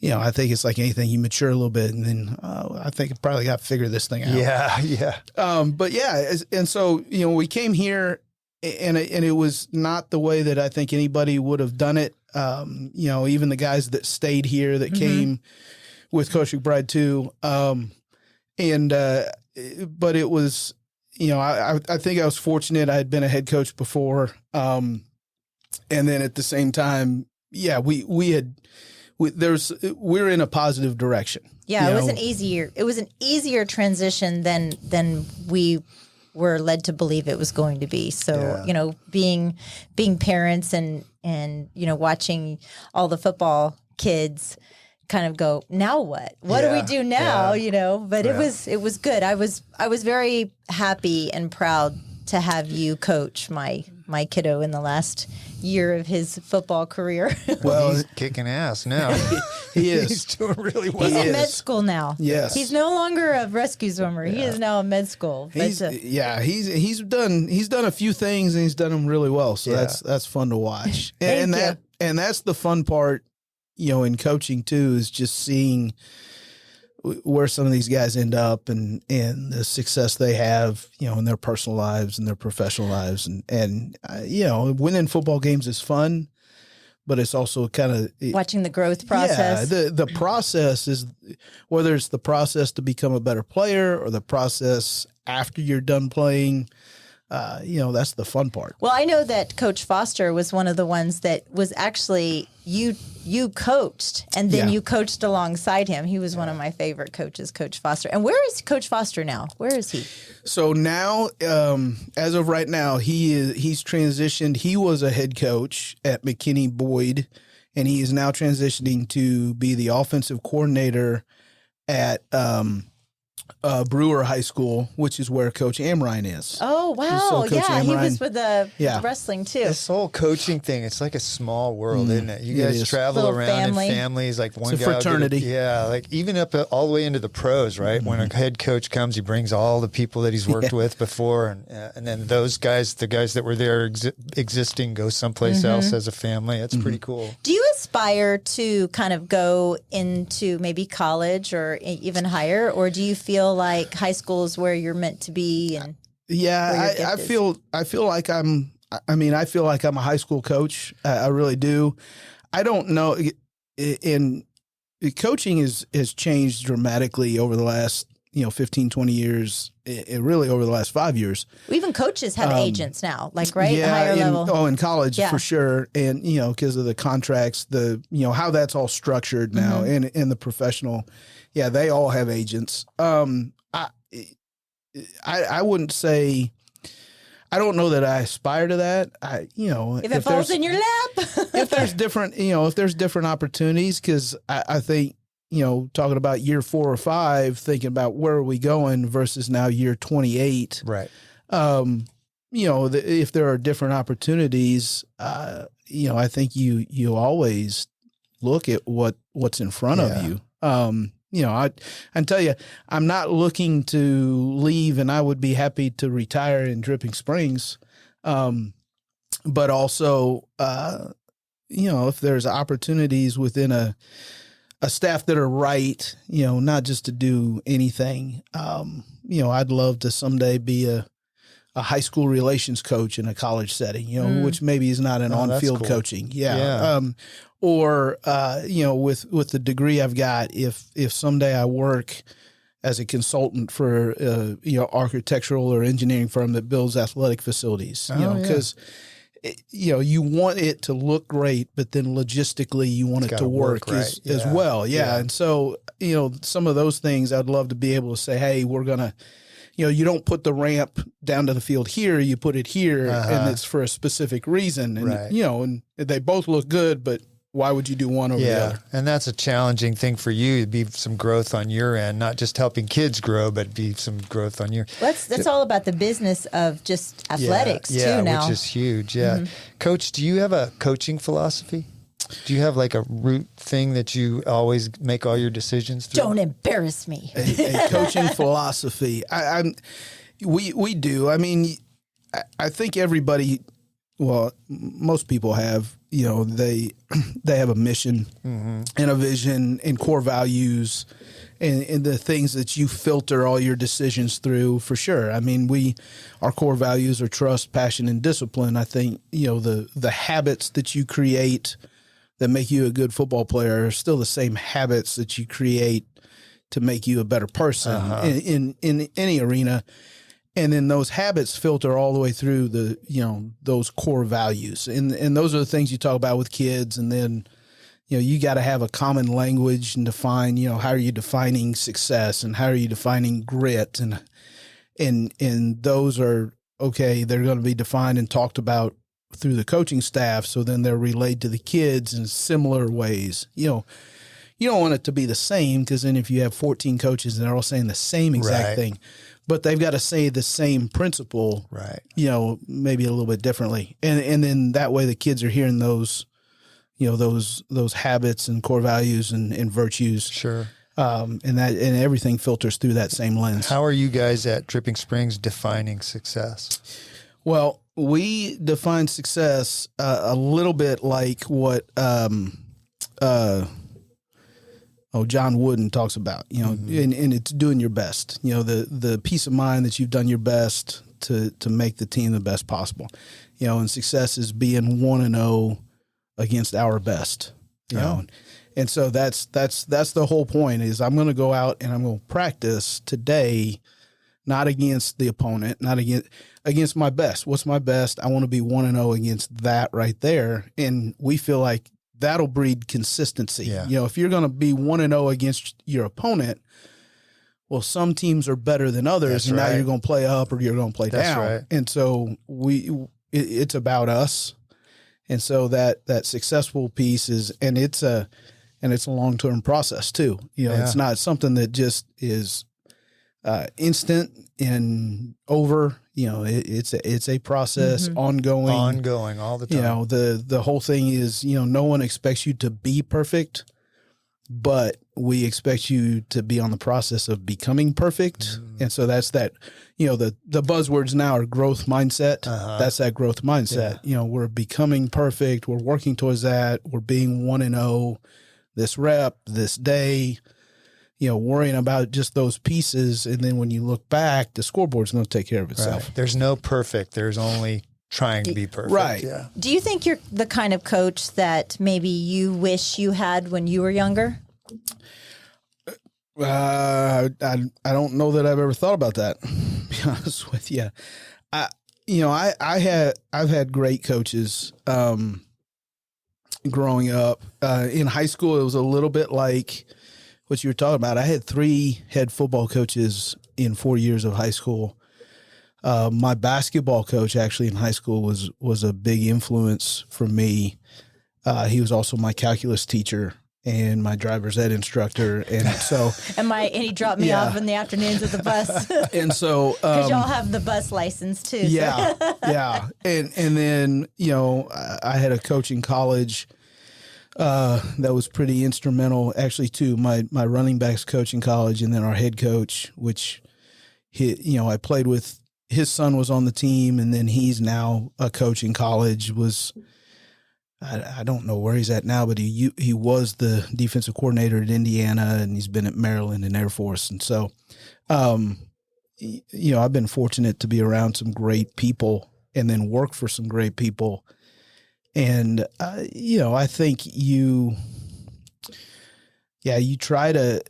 I think it's like anything, you mature a little bit, and then I think I probably got to figure this thing out. Yeah. But yeah, and so we came here, and it was not the way that I think anybody would have done it. Even the guys that stayed here that came with Coach McBride too. But it was, I think I was fortunate. I had been a head coach before, and then at the same time, we're in a positive direction. Yeah, it was an easier transition than we were led to believe it was going to be. So, being parents and watching all the football kids kind of go, now what? What do we do now? But it was good. I was very happy and proud to have you coach my kiddo in the last year of his football career. Well, he's kicking ass now. He is. He's doing really well. He's in med school now. Yes. He's no longer a rescue swimmer. Yeah. He is now in med school. He's done a few things and he's done them really well. So that's fun to watch. And that's the fun part, in coaching too, is just seeing where some of these guys end up and the success they have, in their personal lives and their professional lives. And winning football games is fun, but it's also kind of watching the growth process. Yeah, the process is, whether it's the process to become a better player or the process after you're done playing, that's the fun part. Well, I know that Coach Foster was one of the ones that was actually you coached, and then you coached alongside him. He was one of my favorite coaches, Coach Foster. And where is Coach Foster now? Where is he? So now, as of right now, he's transitioned. He was a head coach at McKinney Boyd, and he is now transitioning to be the offensive coordinator at Brewer High School, which is where Coach Amrine is. Oh, wow. Yeah, he was with the wrestling too. This whole coaching thing, it's like a small world, isn't it? You guys travel around in families, like one it's a guy. Fraternity. Like even up all the way into the pros, right? When a head coach comes, he brings all the people that he's worked with before. And then those guys, the guys that were there existing, go someplace else as a family. That's pretty cool. Do you aspire to kind of go into maybe college or even higher, or do you feel like high school is where you're meant to be? And I feel like I'm a high school coach. I really do. I don't know. In coaching has changed dramatically over the last 15, 20 years. It really over the last 5 years. Even coaches have agents now, right? Yeah, higher level. Oh, in college for sure, and because of the contracts, how that's all structured now, and in the professional, they all have agents. I wouldn't say. I don't know that I aspire to that. If it falls in your lap, if there's different opportunities, because I think. Talking about year 4 or 5, thinking about where are we going versus now year 28. Right. If there are different opportunities, I think you always look at what's in front of you. I tell you, I'm not looking to leave, and I would be happy to retire in Dripping Springs. But also, if there's opportunities within a staff that are right, not just to do anything. I'd love to someday be a high school relations coach in a college setting, which maybe is not an on-field cool. coaching. Yeah. Or with the degree I've got, if someday I work as a consultant for, architectural or engineering firm that builds athletic facilities, because you want it to look great, but then logistically you want it to work right. as well. Yeah. And so, some of those things I'd love to be able to say, hey, we're going to, you don't put the ramp down to the field here, you put it here, and it's for a specific reason. And, and they both look good, but why would you do one over the other? And that's a challenging thing for you to be some growth on your end, not just helping kids grow, but be some growth on your. That's all about the business of just athletics too now. Which is huge. Yeah. Coach, do you have a coaching philosophy? Do you have like a root thing that you always make all your decisions through? Don't embarrass me. A coaching philosophy. We do. I mean, I think everybody, most people have, they have a mission and a vision and core values and the things that you filter all your decisions through, for sure. I mean, our core values are trust, passion, and discipline. I think, the habits that you create that make you a good football player are still the same habits that you create to make you a better person in any arena. And then those habits filter all the way through those core values. And those are the things you talk about with kids. And then, you got to have a common language and define, how are you defining success and how are you defining grit? And those are, they're going to be defined and talked about through the coaching staff. So then they're relayed to the kids in similar ways. You don't want it to be the same, because then if you have 14 coaches and they're all saying the same exact thing, but they've got to say the same principle, right? Maybe a little bit differently. And then that way the kids are hearing those, those habits and core values and virtues. Sure. And everything filters through that same lens. How are you guys at Dripping Springs defining success? Well, we define success a little bit like what John Wooden talks about, and it's doing your best. The peace of mind that you've done your best to make the team the best possible. And success is being 1-0 against our best. And so that's the whole point. Is I'm going to go out and I'm going to practice today, not against the opponent, not against my best. What's my best? I want to be 1-0 against that right there. And we feel like that'll breed consistency. Yeah. If you're going to be 1-0 against your opponent, well, some teams are better than others, and now you're going to play up or you're going to play down. Right. And so it's about us. And so that successful piece is, and it's a long-term process too. It's not something that just is instant and over. It's a process, ongoing all the time. The whole thing is, no one expects you to be perfect, but we expect you to be on the process of becoming perfect. And so that's that, the buzzwords now are growth mindset. That's that growth mindset. We're becoming perfect. We're working towards that. We're being 1-0 this rep, this day, worrying about just those pieces. And then when you look back, the scoreboard's going to take care of itself. Right. There's no perfect. There's only trying to be perfect. Right. Yeah. Do you think you're the kind of coach that maybe you wish you had when you were younger? I don't know that I've ever thought about that, to be honest with you. I've had great coaches growing up. In high school, it was a little bit like what you were talking about. I had 3 head football coaches in 4 years of high school. My basketball coach actually in high school was a big influence for me. He was also my calculus teacher and my driver's ed instructor. And so, and he dropped me off in the afternoons at the bus. And so, because y'all have the bus license too. Yeah. So. Yeah. And then, I had a coach in college, that was pretty instrumental actually too. My running backs coach in college, and then our head coach, which I played with, his son was on the team, and then he's now a coach in college, was I don't know where he's at now, but he was the defensive coordinator at Indiana, and he's been at Maryland and Air Force. And so, I've been fortunate to be around some great people and then work for some great people. And, I think you try to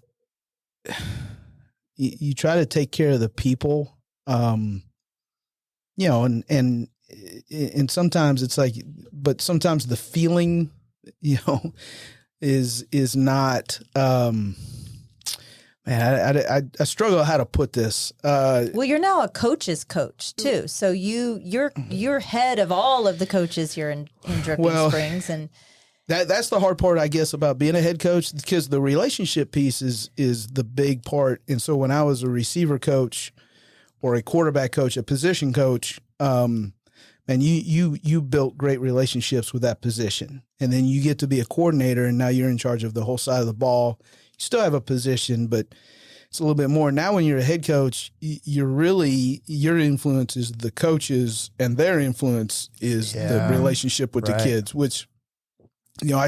take care of the people, and sometimes it's like, but sometimes the feeling, is not, I struggle how to put this. Well, you're now a coach's coach too. So you're head of all of the coaches here in Dripping Springs. And that's the hard part, I guess, about being a head coach, because the relationship piece is the big part. And so when I was a receiver coach or a quarterback coach, a position coach, and you built great relationships with that position. And then you get to be a coordinator, and now you're in charge of the whole side of the ball. You still have a position, but it's a little bit more. Now when you're a head coach, your influence is the coaches, and their influence is the relationship with the kids, which, I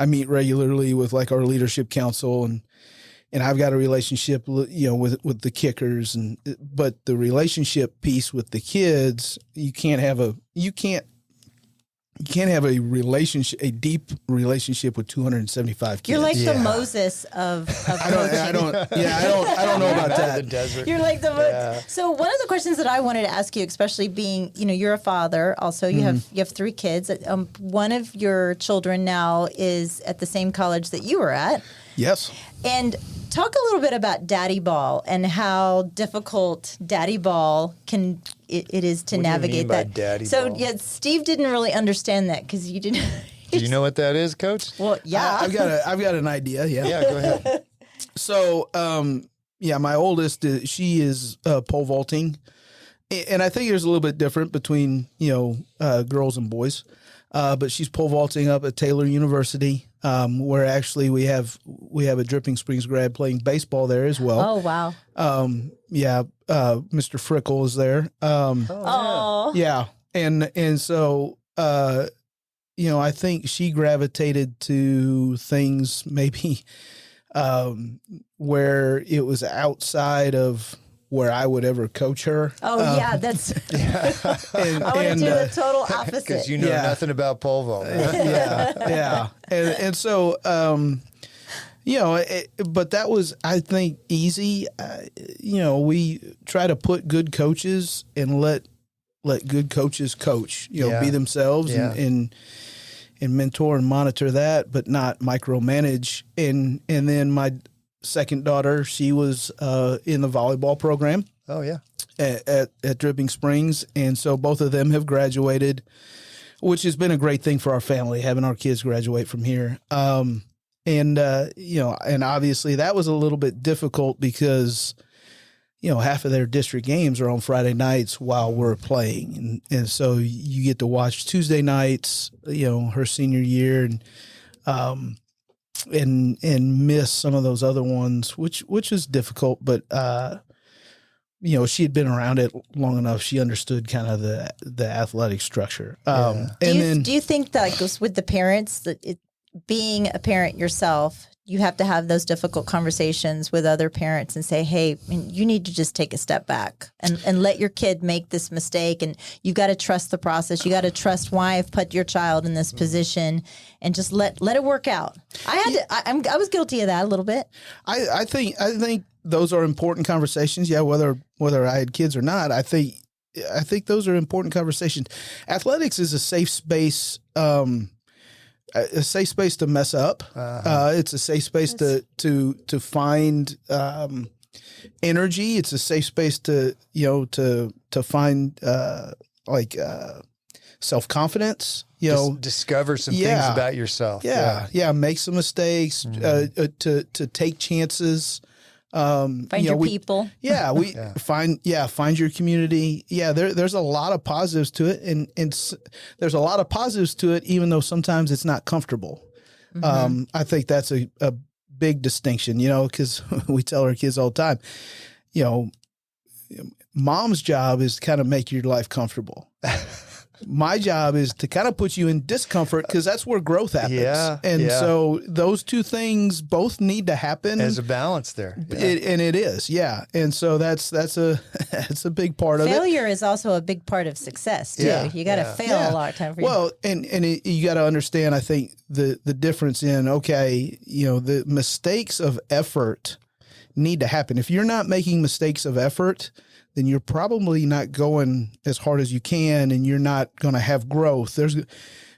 meet regularly with like our leadership council, and I've got a relationship, with the kickers, but the relationship piece with the kids, you can't have a deep relationship with 275 kids. You're like the Moses of coaching. I don't know about that. The desert. You're like the Moses. So one of the questions that I wanted to ask you, especially being, you're a father, also you have 3 kids. One of your children now is at the same college that you were at. Yes. And talk a little bit about daddy ball and how difficult daddy ball it is to navigate that. Daddy so ball? yeah, Steve didn't really understand that because you didn't. Do you know what that is, Coach? Well, yeah, I've got an idea. Yeah. Yeah, go ahead. So, my oldest, she is pole vaulting, and I think there's a little bit different between girls and boys, but she's pole vaulting up at Taylor University. Where actually we have a Dripping Springs grad playing baseball there as well. Oh, wow. Mr. Frickle is there. Yeah. And so, I think she gravitated to things maybe, where it was outside of where I would ever coach her. Oh, that's. I want to do the total opposite. Because you know nothing about pole vault. Yeah. And so, but that was, I think, easy. We try to put good coaches and let good coaches coach, be themselves and mentor and monitor that, but not micromanage. And then my second daughter, she was in the volleyball program. Oh, yeah. At Dripping Springs. And so both of them have graduated, which has been a great thing for our family, having our kids graduate from here. And obviously that was a little bit difficult because, half of their district games are on Friday nights while we're playing. And so you get to watch Tuesday nights, her senior year, and miss some of those other ones, which is difficult. But, she had been around it long enough. She understood kind of the athletic structure. Do you think that goes with the parents, that being a parent yourself, you have to have those difficult conversations with other parents and say, hey, you need to just take a step back and let your kid make this mistake. And you got to trust the process. You got to trust why I've put your child in this position and just let it work out. I was guilty of that a little bit. I think those are important conversations. Yeah. Whether I had kids or not, I think those are important conversations. Athletics is a safe space, to mess up. It's a safe space to find energy. It's a safe space to find self-confidence. Discover some things about yourself. Yeah. Make some mistakes. To take chances. Find your people. Find your community. Yeah, there's a lot of positives to it, and there's a lot of positives to it, even though sometimes it's not comfortable. Mm-hmm. I think that's a big distinction, because we tell our kids all the time, mom's job is to kind of make your life comfortable. My job is to kind of put you in discomfort because that's where growth happens. Yeah, and so those two things both need to happen. There's a balance there. Yeah. It is, yeah. And so that's a that's a big part of it. Failure is also a big part of success too. Yeah, You got to fail a lot of time. Well, you got to understand, I think, the difference in, the mistakes of effort need to happen. If you're not making mistakes of effort, then you're probably not going as hard as you can, and you're not going to have growth. There's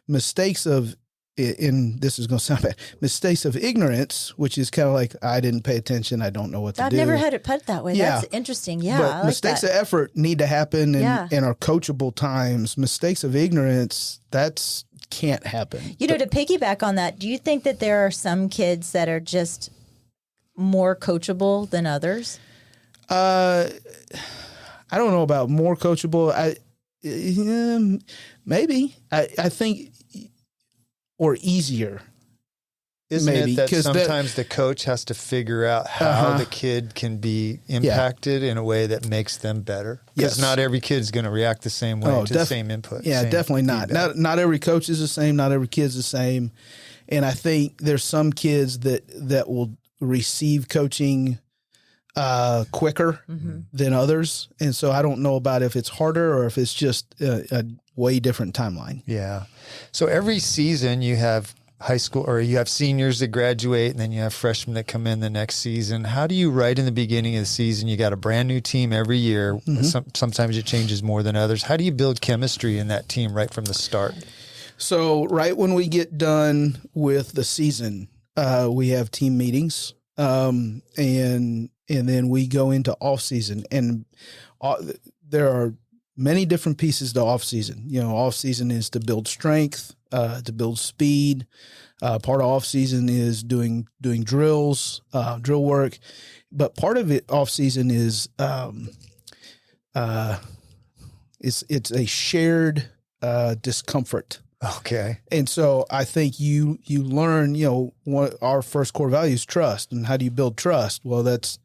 mistakes of, and this is going to sound bad, mistakes of ignorance, which is kind of like, I didn't pay attention, I don't know what to do. I've never had it put that way. Yeah. That's interesting. Yeah, But I like mistakes that. of effort need to happen and are coachable times. Mistakes of ignorance, that's can't happen. To piggyback on that, do you think that there are some kids that are just more coachable than others? I don't know about more coachable. Maybe. I think, or easier. Isn't maybe, it that sometimes the coach has to figure out how the kid can be impacted in a way that makes them better? Because not every kid's going to react the same way to the same input. Yeah, definitely not. Not every coach is the same. Not every kid's the same. And I think there's some kids that will receive coaching quicker than others. And so I don't know about if it's harder or if it's just a way different timeline. Yeah. So every season you have high school, or you have seniors that graduate, and then you have freshmen that come in the next season. How do you, right in the beginning of the season, you got a brand new team every year. Sometimes it changes more than others. How do you build chemistry in that team right from the start? So right when we get done with the season, we have team meetings, and then we go into off season, and there are many different pieces to off season. Off season is to build strength, to build speed. Part of off season is doing drills, drill work, but part of it off season is it's a shared discomfort. Okay. And so I think you learn, what our first core value is trust. And how do you build trust? Well, that's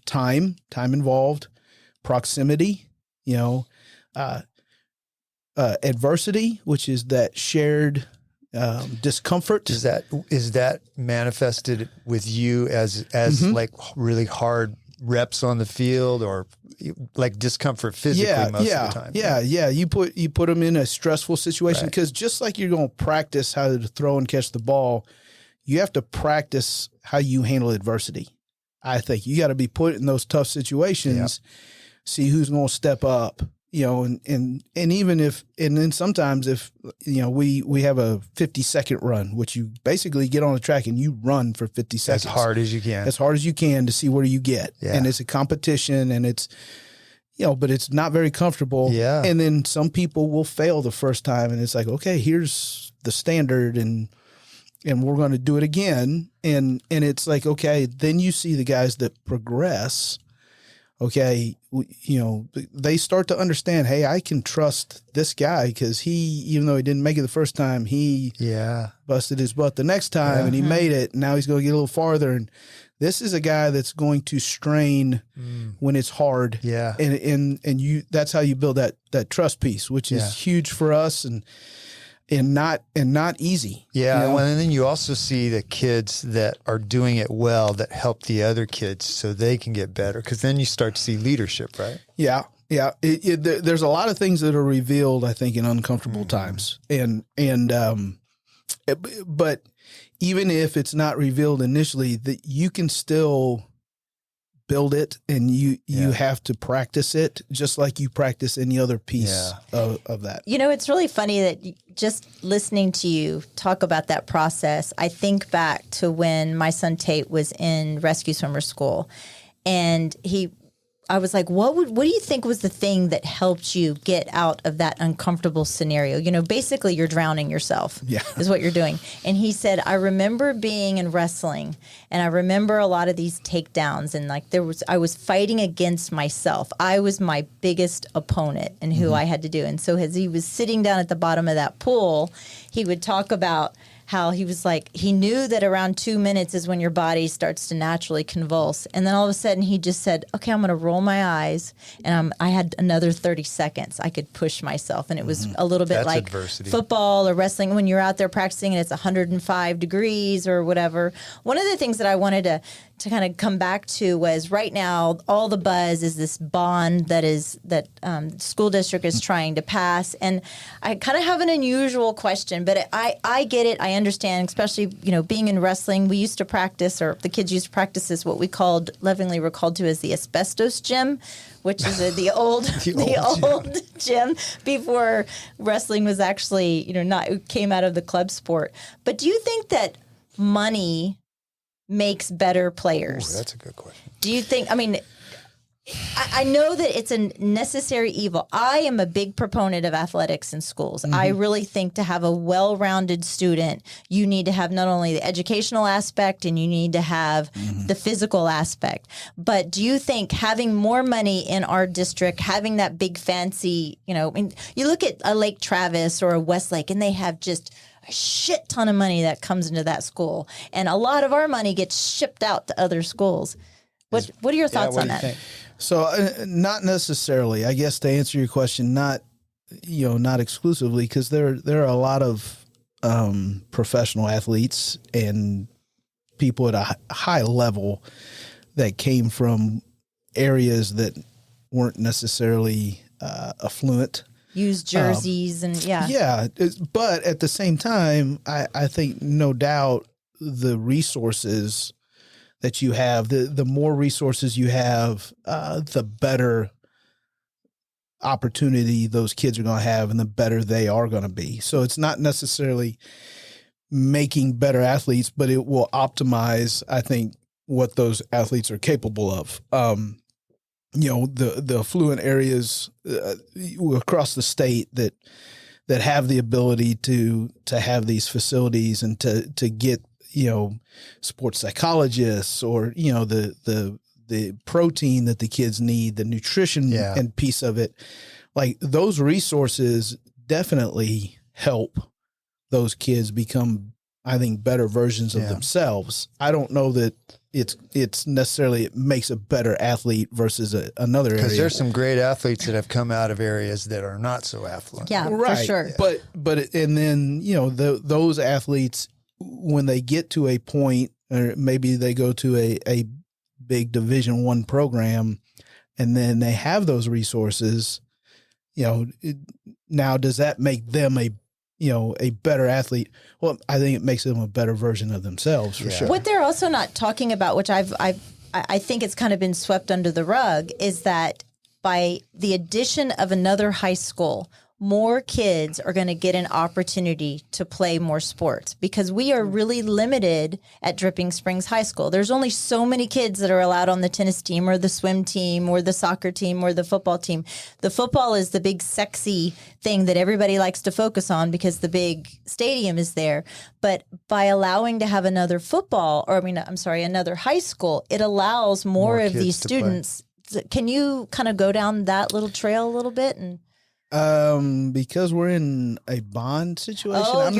time involved, proximity, adversity, which is that shared discomfort. Is that manifested with you as like really hard reps on the field, or like discomfort physically most of the time? Yeah. You put them in a stressful situation, because just like you're going to practice how to throw and catch the ball, you have to practice how you handle adversity. I think you got to be put in those tough situations, see who's going to step up, and even if, and then sometimes if, we have a 50-second run, which you basically get on the track and you run for 50 seconds. As hard as you can to see where you get. Yeah. And it's a competition, and it's, but it's not very comfortable. Yeah. And then some people will fail the first time, and it's like, okay, here's the standard, and we're going to do it again. And it's like, okay, then you see the guys that progress. Okay, they start to understand, hey, I can trust this guy because even though he didn't make it the first time, he busted his butt the next time and he made it. And now he's going to get a little farther. And this is a guy that's going to strain when it's hard. Yeah. And that's how you build that trust piece, which is huge for us and not easy. Yeah. Well, and then you also see the kids that are doing it well that help the other kids so they can get better, because then you start to see leadership, right? Yeah. Yeah. There's a lot of things that are revealed, I think, in uncomfortable times. But even if it's not revealed initially, that you can still build it, and you have to practice it just like you practice any other piece of that. It's really funny that just listening to you talk about that process, I think back to when my son Tate was in rescue swimmer school, and I was like, what do you think was the thing that helped you get out of that uncomfortable scenario? Basically you're drowning yourself is what you're doing. And he said, I remember being in wrestling, and I remember a lot of these takedowns, and I was fighting against myself. I was my biggest opponent and who I had to do. And so as he was sitting down at the bottom of that pool, he would talk about how he was like, he knew that around 2 minutes is when your body starts to naturally convulse. And then all of a sudden he just said, okay, I'm going to roll my eyes. And I had another 30 seconds. I could push myself. And it was a little bit like adversity. Football or wrestling when you're out there practicing and it's 105 degrees or whatever. One of the things that I wanted to kind of come back to was right now, all the buzz is this bond that school district is trying to pass. And I kind of have an unusual question, but I get it. I understand, especially, being in wrestling, we used to practice, or the kids used to practice, is what we lovingly were called to as the asbestos gym, which is the old gym before wrestling was actually, came out of the club sport. But do you think that money makes better players? Ooh, that's a good question. Do you think, I know that it's a necessary evil. I am a big proponent of athletics in schools. Mm-hmm. I really think to have a well-rounded student, you need to have not only the educational aspect and you need to have the physical aspect. But do you think having more money in our district, having that big fancy, you look at a Lake Travis or a Westlake and they have just a shit ton of money that comes into that school. And a lot of our money gets shipped out to other schools. What are your thoughts on that? Think? So not necessarily, I guess, to answer your question, not exclusively, because there are a lot of professional athletes and people at a high level that came from areas that weren't necessarily affluent. Use jerseys Yeah, but at the same time, I think no doubt the resources that you have, the more resources you have, the better opportunity those kids are going to have and the better they are going to be. So it's not necessarily making better athletes, but it will optimize, I think, what those athletes are capable of. The affluent areas across the state that have the ability to have these facilities and to get, sports psychologists or, the protein that the kids need, the nutrition and piece of it, like those resources definitely help those kids become, I think, better versions of themselves. I don't know that it's necessarily it makes a better athlete versus another area. Because there's some great athletes that have come out of areas that are not so affluent. Yeah, right. For sure. But and then those athletes, when they get to a point, or maybe they go to a big Division I program, and then they have those resources, now does that make them a better athlete? Well, I think it makes them a better version of themselves for sure. What they're also not talking about, which I think it's kind of been swept under the rug, is that by the addition of another high school, more kids are going to get an opportunity to play more sports because we are really limited at Dripping Springs High School. There's only so many kids that are allowed on the tennis team or the swim team or the soccer team or the football team. The football is the big sexy thing that everybody likes to focus on because the big stadium is there. But by allowing to have another another high school, it allows more of these students. Can you kind of go down that little trail a little bit? And because we're in a bond situation, I'm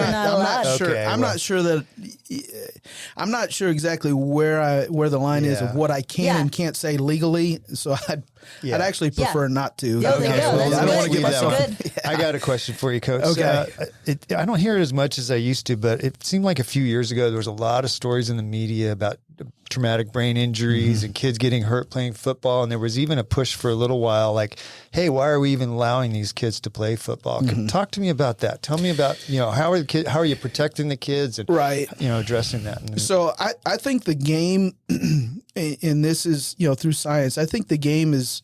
not sure exactly where the line is of what I can and can't say legally. So I'd actually prefer not to. I don't want to give myself. I got a question for you, Coach. Okay. I don't hear it as much as I used to, but it seemed like a few years ago there was a lot of stories in the media about traumatic brain injuries and kids getting hurt playing football. And there was even a push for a little while like, hey, why are we even allowing these kids to play football? Talk to me about that. Tell me about, how are you protecting the kids and, addressing that? So I think the game, and this is, through science, I think the game is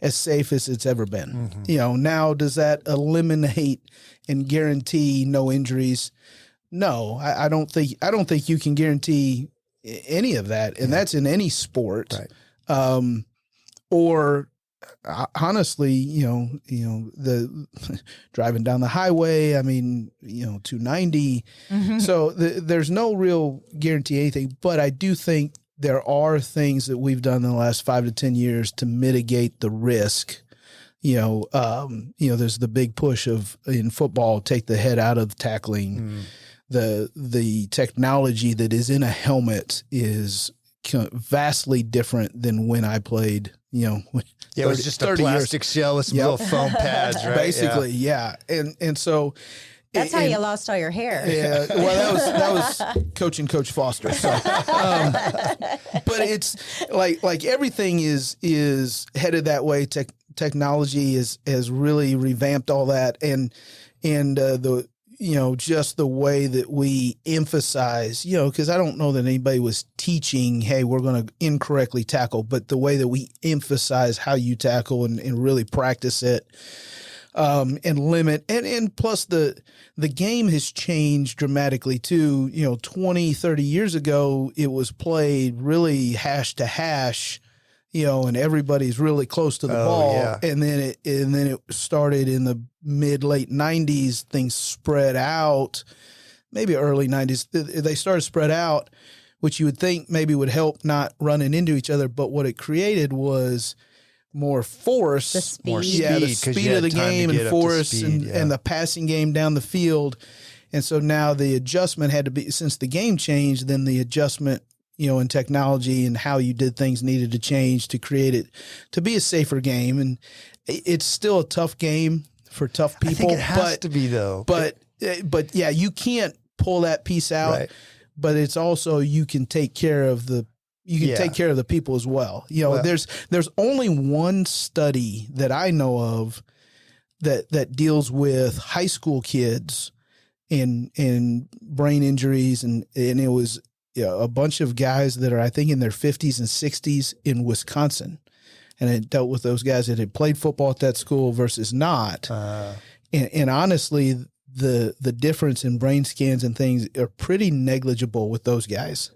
as safe as it's ever been. Now does that eliminate and guarantee no injuries? No, I don't think you can guarantee any of that, and that's in any sport. Right. Or honestly, the driving down the highway, 290. So there's no real guarantee anything, but I do think there are things that we've done in the last 5 to 10 years to mitigate the risk. There's the big push in football, take the head out of tackling. the technology that is in a helmet is vastly different than when I played, you know. Yeah, it was just a plastic shell with some little foam pads, right? Basically, yeah. And so that's how you lost all your hair. Yeah, well, that was coaching Coach Foster. So, but it's like everything is headed that way. Technology has really revamped all that, and the just the way that we emphasize, because I don't know that anybody was teaching, hey, we're going to incorrectly tackle, but the way that we emphasize how you tackle and really practice it. And limit, and plus the game has changed dramatically too. 20, 30 years ago, it was played really hash to hash, and everybody's really close to the ball. Yeah. And then it started in the late 90s, things spread out, maybe early 90s. They started spread out, which you would think maybe would help not running into each other. But what it created was more force, the speed. the speed of the game and force and the passing game down the field. And so now the adjustment had to be, since the game changed, then the adjustment, in technology and how you did things needed to change to create it to be a safer game. And it's still a tough game for tough people. I think it has to be though. But yeah, you can't pull that piece out, right. But it's also, you can take care of the take care of the people as well. There's only one study that I know of that deals with high school kids and brain injuries, and it was a bunch of guys that are, I think, in their 50s and 60s in Wisconsin, and it dealt with those guys that had played football at that school versus not. And honestly, the difference in brain scans and things are pretty negligible with those guys.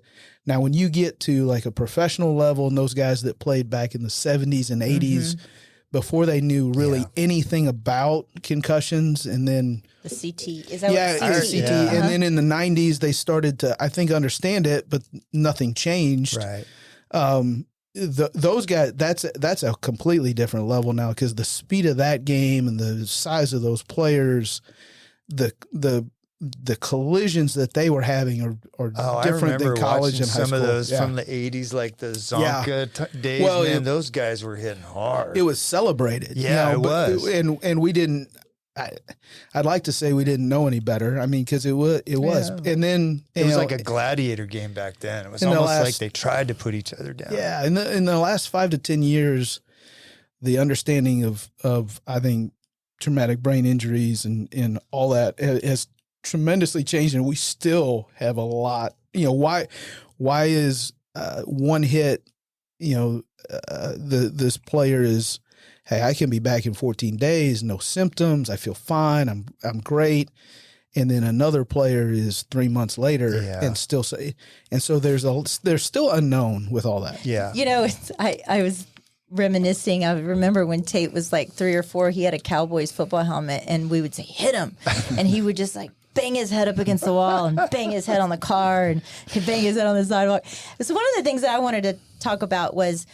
Now, when you get to like a professional level and those guys that played back in the 70s and 80s, before they knew really anything about concussions, and then the CT, is that what the CT? Yeah. And then in the 90s, they started to, I think, understand it, but nothing changed. Right. Those guys, that's a completely different level now, because the speed of that game and the size of those players, the collisions that they were having are different than college and high school. Some of those from the 80s, like the Zonka days, man, those guys were hitting hard. It was celebrated. Yeah, it was. And we didn't, I'd like to say we didn't know any better. I mean, because it was. Yeah. And then it was like a gladiator game back then. It was almost like they tried to put each other down. Yeah, in the last 5 to 10 years, the understanding of I think traumatic brain injuries and all that has tremendously changed, and we still have a lot. Why is one hit? This player is, hey, I can be back in 14 days, no symptoms, I feel fine, I'm great. And then another player is 3 months later and still say, and so there's still unknown with all that. Yeah, I was reminiscing. I remember when Tate was like 3 or 4, he had a Cowboys football helmet, and we would say, hit him, and he would just like bang his head up against the wall and bang his head on the car and he'd bang his head on the sidewalk. So one of the things that I wanted to talk about was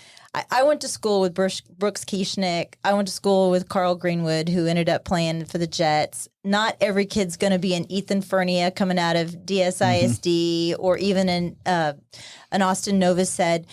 I went to school with Brooks Kieschnick. I went to school with Carl Greenwood, who ended up playing for the Jets. Not every kid's going to be an Ethan Fernia coming out of DSISD or even an Austin Novosad.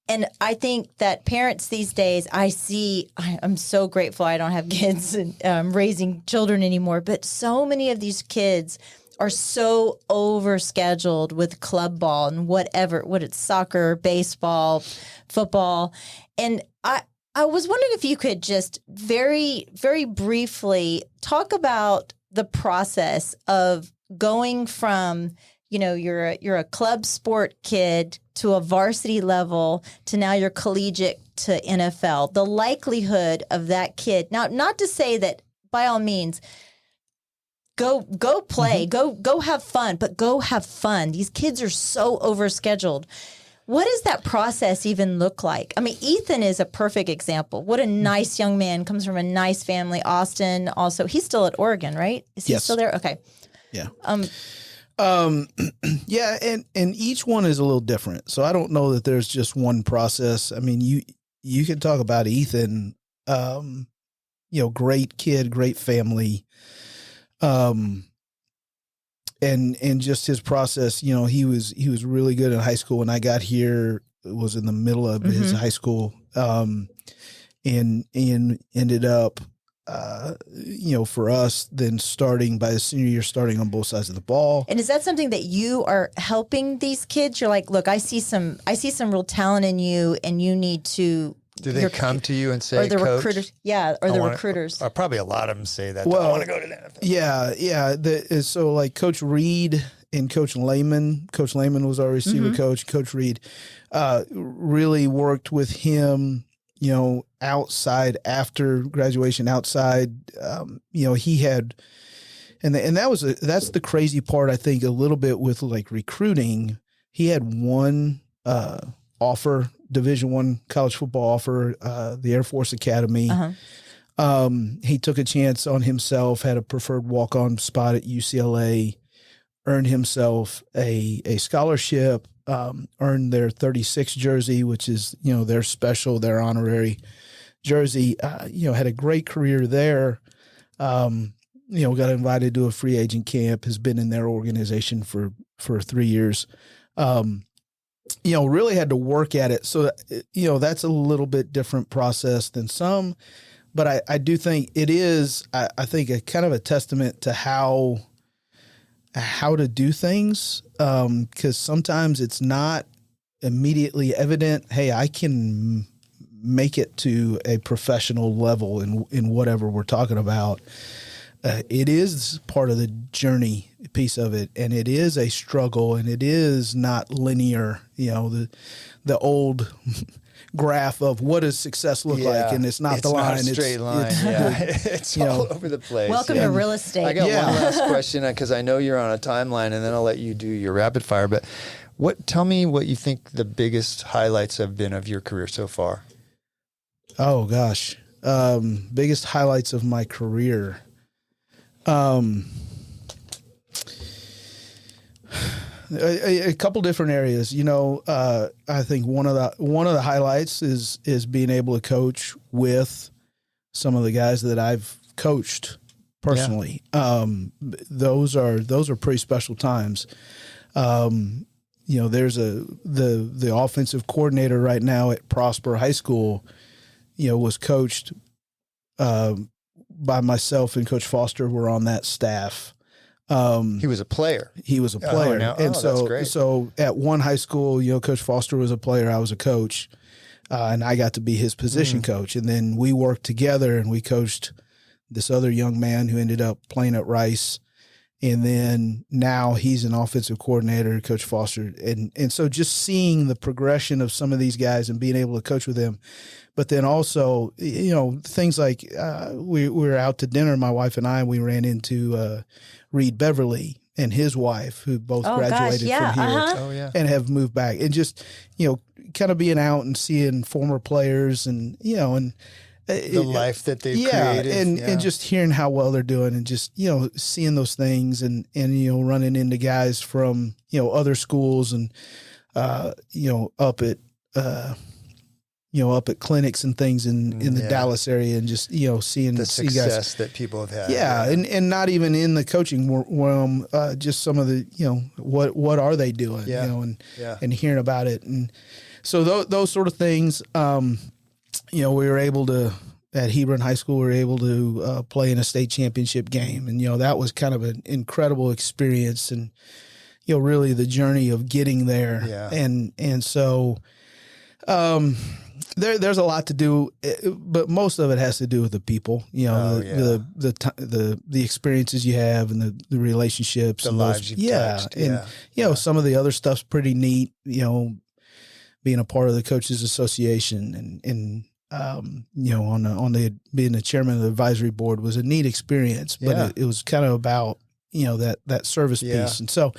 And I think that parents these days, I'm so grateful I don't have kids and raising children anymore, but so many of these kids are so overscheduled with club ball and what it's soccer, baseball, football. And I was wondering if you could just very, very briefly talk about the process of going from, you're a club sport kid to a varsity level to now you're collegiate to NFL. The likelihood of that kid, now not to say that by all means go play, go have fun, but go have fun. These kids are so overscheduled. What does that process even look like? I mean, Ethan is a perfect example. What a nice young man, comes from a nice family. Austin also, he's still at Oregon, right? Is he still there? Okay. Yeah. Yeah, and each one is a little different. So I don't know that there's just one process. I mean, you can talk about Ethan, great kid, great family. and just his process, you know, he was really good in high school. When I got here, it was in the middle of his high school, and ended up, you know, for us, then starting by the senior year, starting on both sides of the ball. And is that something that you are helping these kids? You're like, look, I see some real talent in you, and you need to. Do they come to you and say, or the Coach, recruiters? Yeah, or the recruiters. Probably a lot of them say that. Well, I want to go to that. Yeah. So like Coach Reed and Coach Lehman. Coach Lehman was our receiver coach. Coach Reed really worked with him, you know, outside after graduation. Outside, you know, he had, and that's the crazy part. I think a little bit with like recruiting. He had one offer. Division I college football offer, the Air Force Academy. He took a chance on himself, had a preferred walk-on spot at UCLA, earned himself a scholarship, earned their 36 jersey, which is, you know, their special, their honorary jersey. You know, had a great career there. You know, got invited to a free agent camp, has been in their organization for 3 years. You know, really had to work at it. So, you know, that's a little bit different process than some, but I do think it is, I think a kind of a testament to how to do things. 'Cause sometimes it's not immediately evident. Hey, I can make it to a professional level in whatever we're talking about. It is part of the journey piece of it, and it is a struggle, and it is not linear. You know, the old graph of what does success look like, and it's not the line. It's not a straight line. It's all over the place. Welcome to real estate. I got one last question because I know you're on a timeline, and then I'll let you do your rapid fire. But tell me what you think the biggest highlights have been of your career so far. Oh gosh, biggest highlights of my career. A couple different areas, you know. I think one of the highlights is being able to coach with some of the guys that I've coached personally. Those are pretty special times. You know, there's the offensive coordinator right now at Prosper High School, you know, was coached by myself and Coach Foster. Were on that staff. He was a player. That's great. So at one high school, you know, Coach Foster was a player. I was a coach, and I got to be his position coach. And then we worked together, and we coached this other young man who ended up playing at Rice. And then now he's an offensive coordinator, Coach Foster. And so just seeing the progression of some of these guys and being able to coach with them. But then also, you know, things like we were out to dinner, my wife and I, we ran into Reed Beverly and his wife, who both graduated from here and have moved back. And just, you know, kind of being out and seeing former players and, you know, and the life that they've created. And just hearing how well they're doing and just, you know, seeing those things and, you know, running into guys from, you know, other schools and, you know, up at clinics and things in the Dallas area, and just, you know, seeing the success guys that people have had. And not even in the coaching realm, just some of the, you know, what are they doing, you know, and hearing about it. And so those sort of things, you know, we were able to, at Hebron High School, we were able to play in a state championship game. And, you know, that was kind of an incredible experience, and, you know, really the journey of getting there. Yeah. And so, there's a lot to do, but most of it has to do with the people, you know, the experiences you have and the relationships, the and lives you've touched. And, you know, some of the other stuff's pretty neat, you know, being a part of the Coaches Association and you know, on the being the chairman of the advisory board was a neat experience, but it was kind of about, you know, that service piece. And so,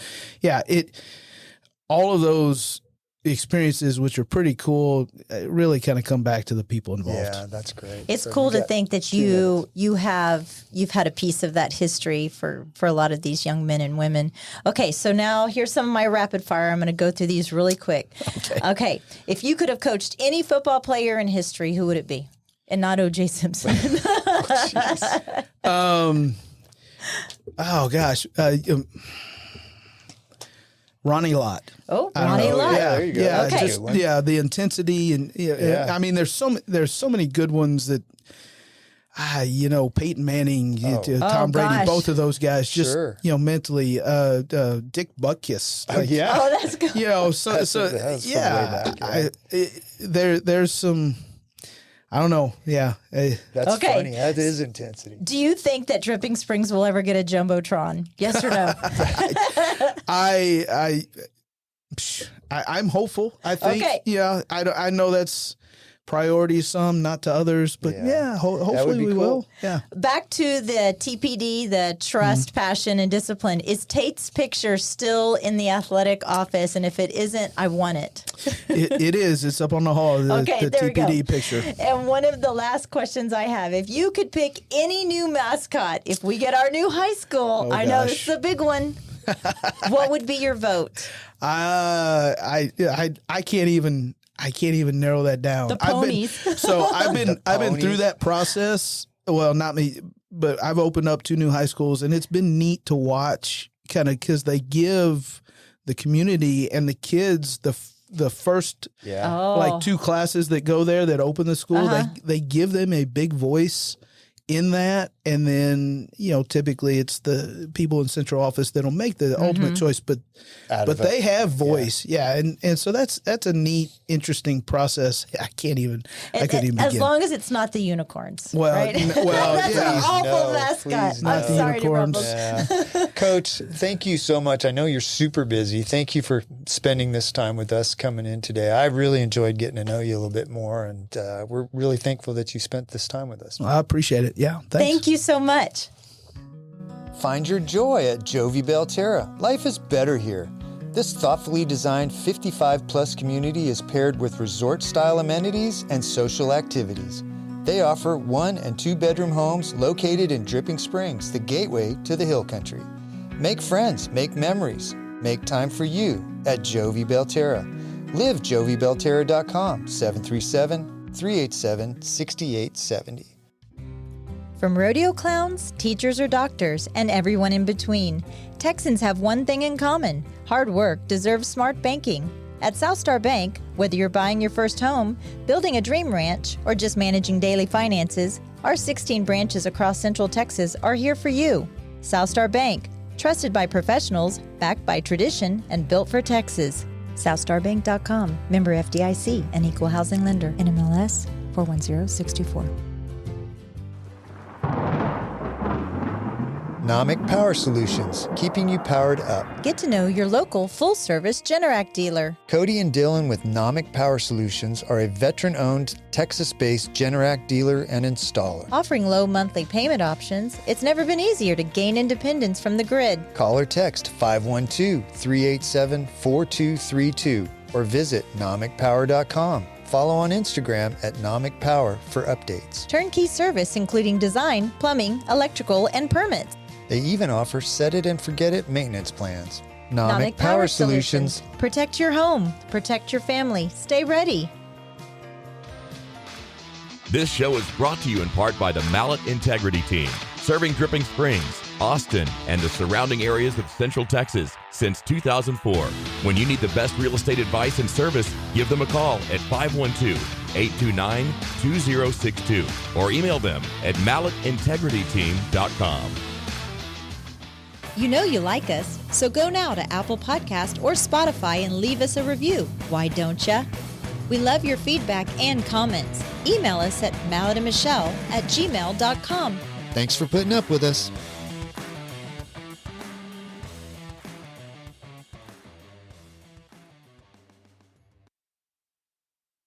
all of those experiences, which are pretty cool, really kind of come back to the people involved. Yeah, that's great. It's cool to think that you've had a piece of that history for a lot of these young men and women. Okay, so now here's some of my rapid fire. I'm going to go through these really quick. Okay. If you could have coached any football player in history, who would it be? And not O.J. Simpson. Oh gosh. Ronnie Lott. Oh, I don't Ronnie know. Lott. Yeah, there you go. yeah, That's a just good one. the intensity and I mean, there's so many good ones that. Peyton Manning, Tom Brady, gosh. both of those guys, just Sure. mentally. Dick Butkus, like, Yeah. Oh, that's good. That's from way back, there's some. I don't know. Yeah. That's Okay. funny. That is intensity. Do you think that Dripping Springs will ever get a Jumbotron? Yes or no? I'm hopeful. I think. Okay. Yeah. I know that's priority to some, not to others, but hopefully be we cool. will. Yeah. Back to the TPD, the trust, passion, and discipline. Is Tate's picture still in the athletic office? And if it isn't, I want it. It is. It's up on the hall. The there we go. TPD picture. And one of the last questions I have, if you could pick any new mascot, if we get our new high school, I know this is a big one. What would be your vote? I can't even narrow that down. The ponies. I've been through that process. Well, not me, but I've opened up 2 new high schools, and it's been neat to watch, kind of, because they give the community and the kids the first like 2 classes that go there that open the school. They give them a big voice in that, and then typically it's the people in central office that'll make the ultimate choice, but they have voice, and so that's a neat, interesting process. I couldn't even begin. As long as it's not the unicorns. Well, right? That's an awful mascot. not I'm the sorry unicorns. to rumble. Coach, thank you so much. I know you're super busy. Thank you for spending this time with us coming in today. I really enjoyed getting to know you a little bit more, and we're really thankful that you spent this time with us. Well, I appreciate it. Yeah, thanks. Thank you so much. Find your joy at Jovi Belterra. Life is better here. This thoughtfully designed 55-plus community is paired with resort-style amenities and social activities. They offer 1- and 2-bedroom homes located in Dripping Springs, the gateway to the Hill Country. Make friends, make memories, make time for you at Jovi Belterra. Live JoviBelterra.com, 737-387-6870. From rodeo clowns, teachers or doctors, and everyone in between, Texans have one thing in common: hard work deserves smart banking. At Southstar Bank, whether you're buying your first home, building a dream ranch, or just managing daily finances, our 16 branches across Central Texas are here for you. Southstar Bank, trusted by professionals, backed by tradition, and built for Texas. SouthstarBank.com, member FDIC, an equal housing lender, NMLS 410624. Nomic Power Solutions, keeping you powered up. Get to know your local full-service Generac dealer. Cody and Dylan with Nomic Power Solutions are a veteran-owned, Texas-based Generac dealer and installer. Offering low monthly payment options, it's never been easier to gain independence from the grid. Call or text 512-387-4232 or visit nomicpower.com. Follow on Instagram at Nomic Power for updates. Turnkey service including design, plumbing, electrical, and permits. They even offer set it and forget it maintenance plans. Nomic Power Solutions. Protect your home. Protect your family. Stay ready. This show is brought to you in part by the Mallet Integrity Team, serving Dripping Springs, Austin, and the surrounding areas of Central Texas since 2004. When you need the best real estate advice and service, give them a call at 512-829-2062 or email them at malletintegrityteam.com. You know you like us, so go now to Apple Podcast or Spotify and leave us a review. Why don't ya? We love your feedback and comments. Email us at malletandmichelle@gmail.com. Thanks for putting up with us.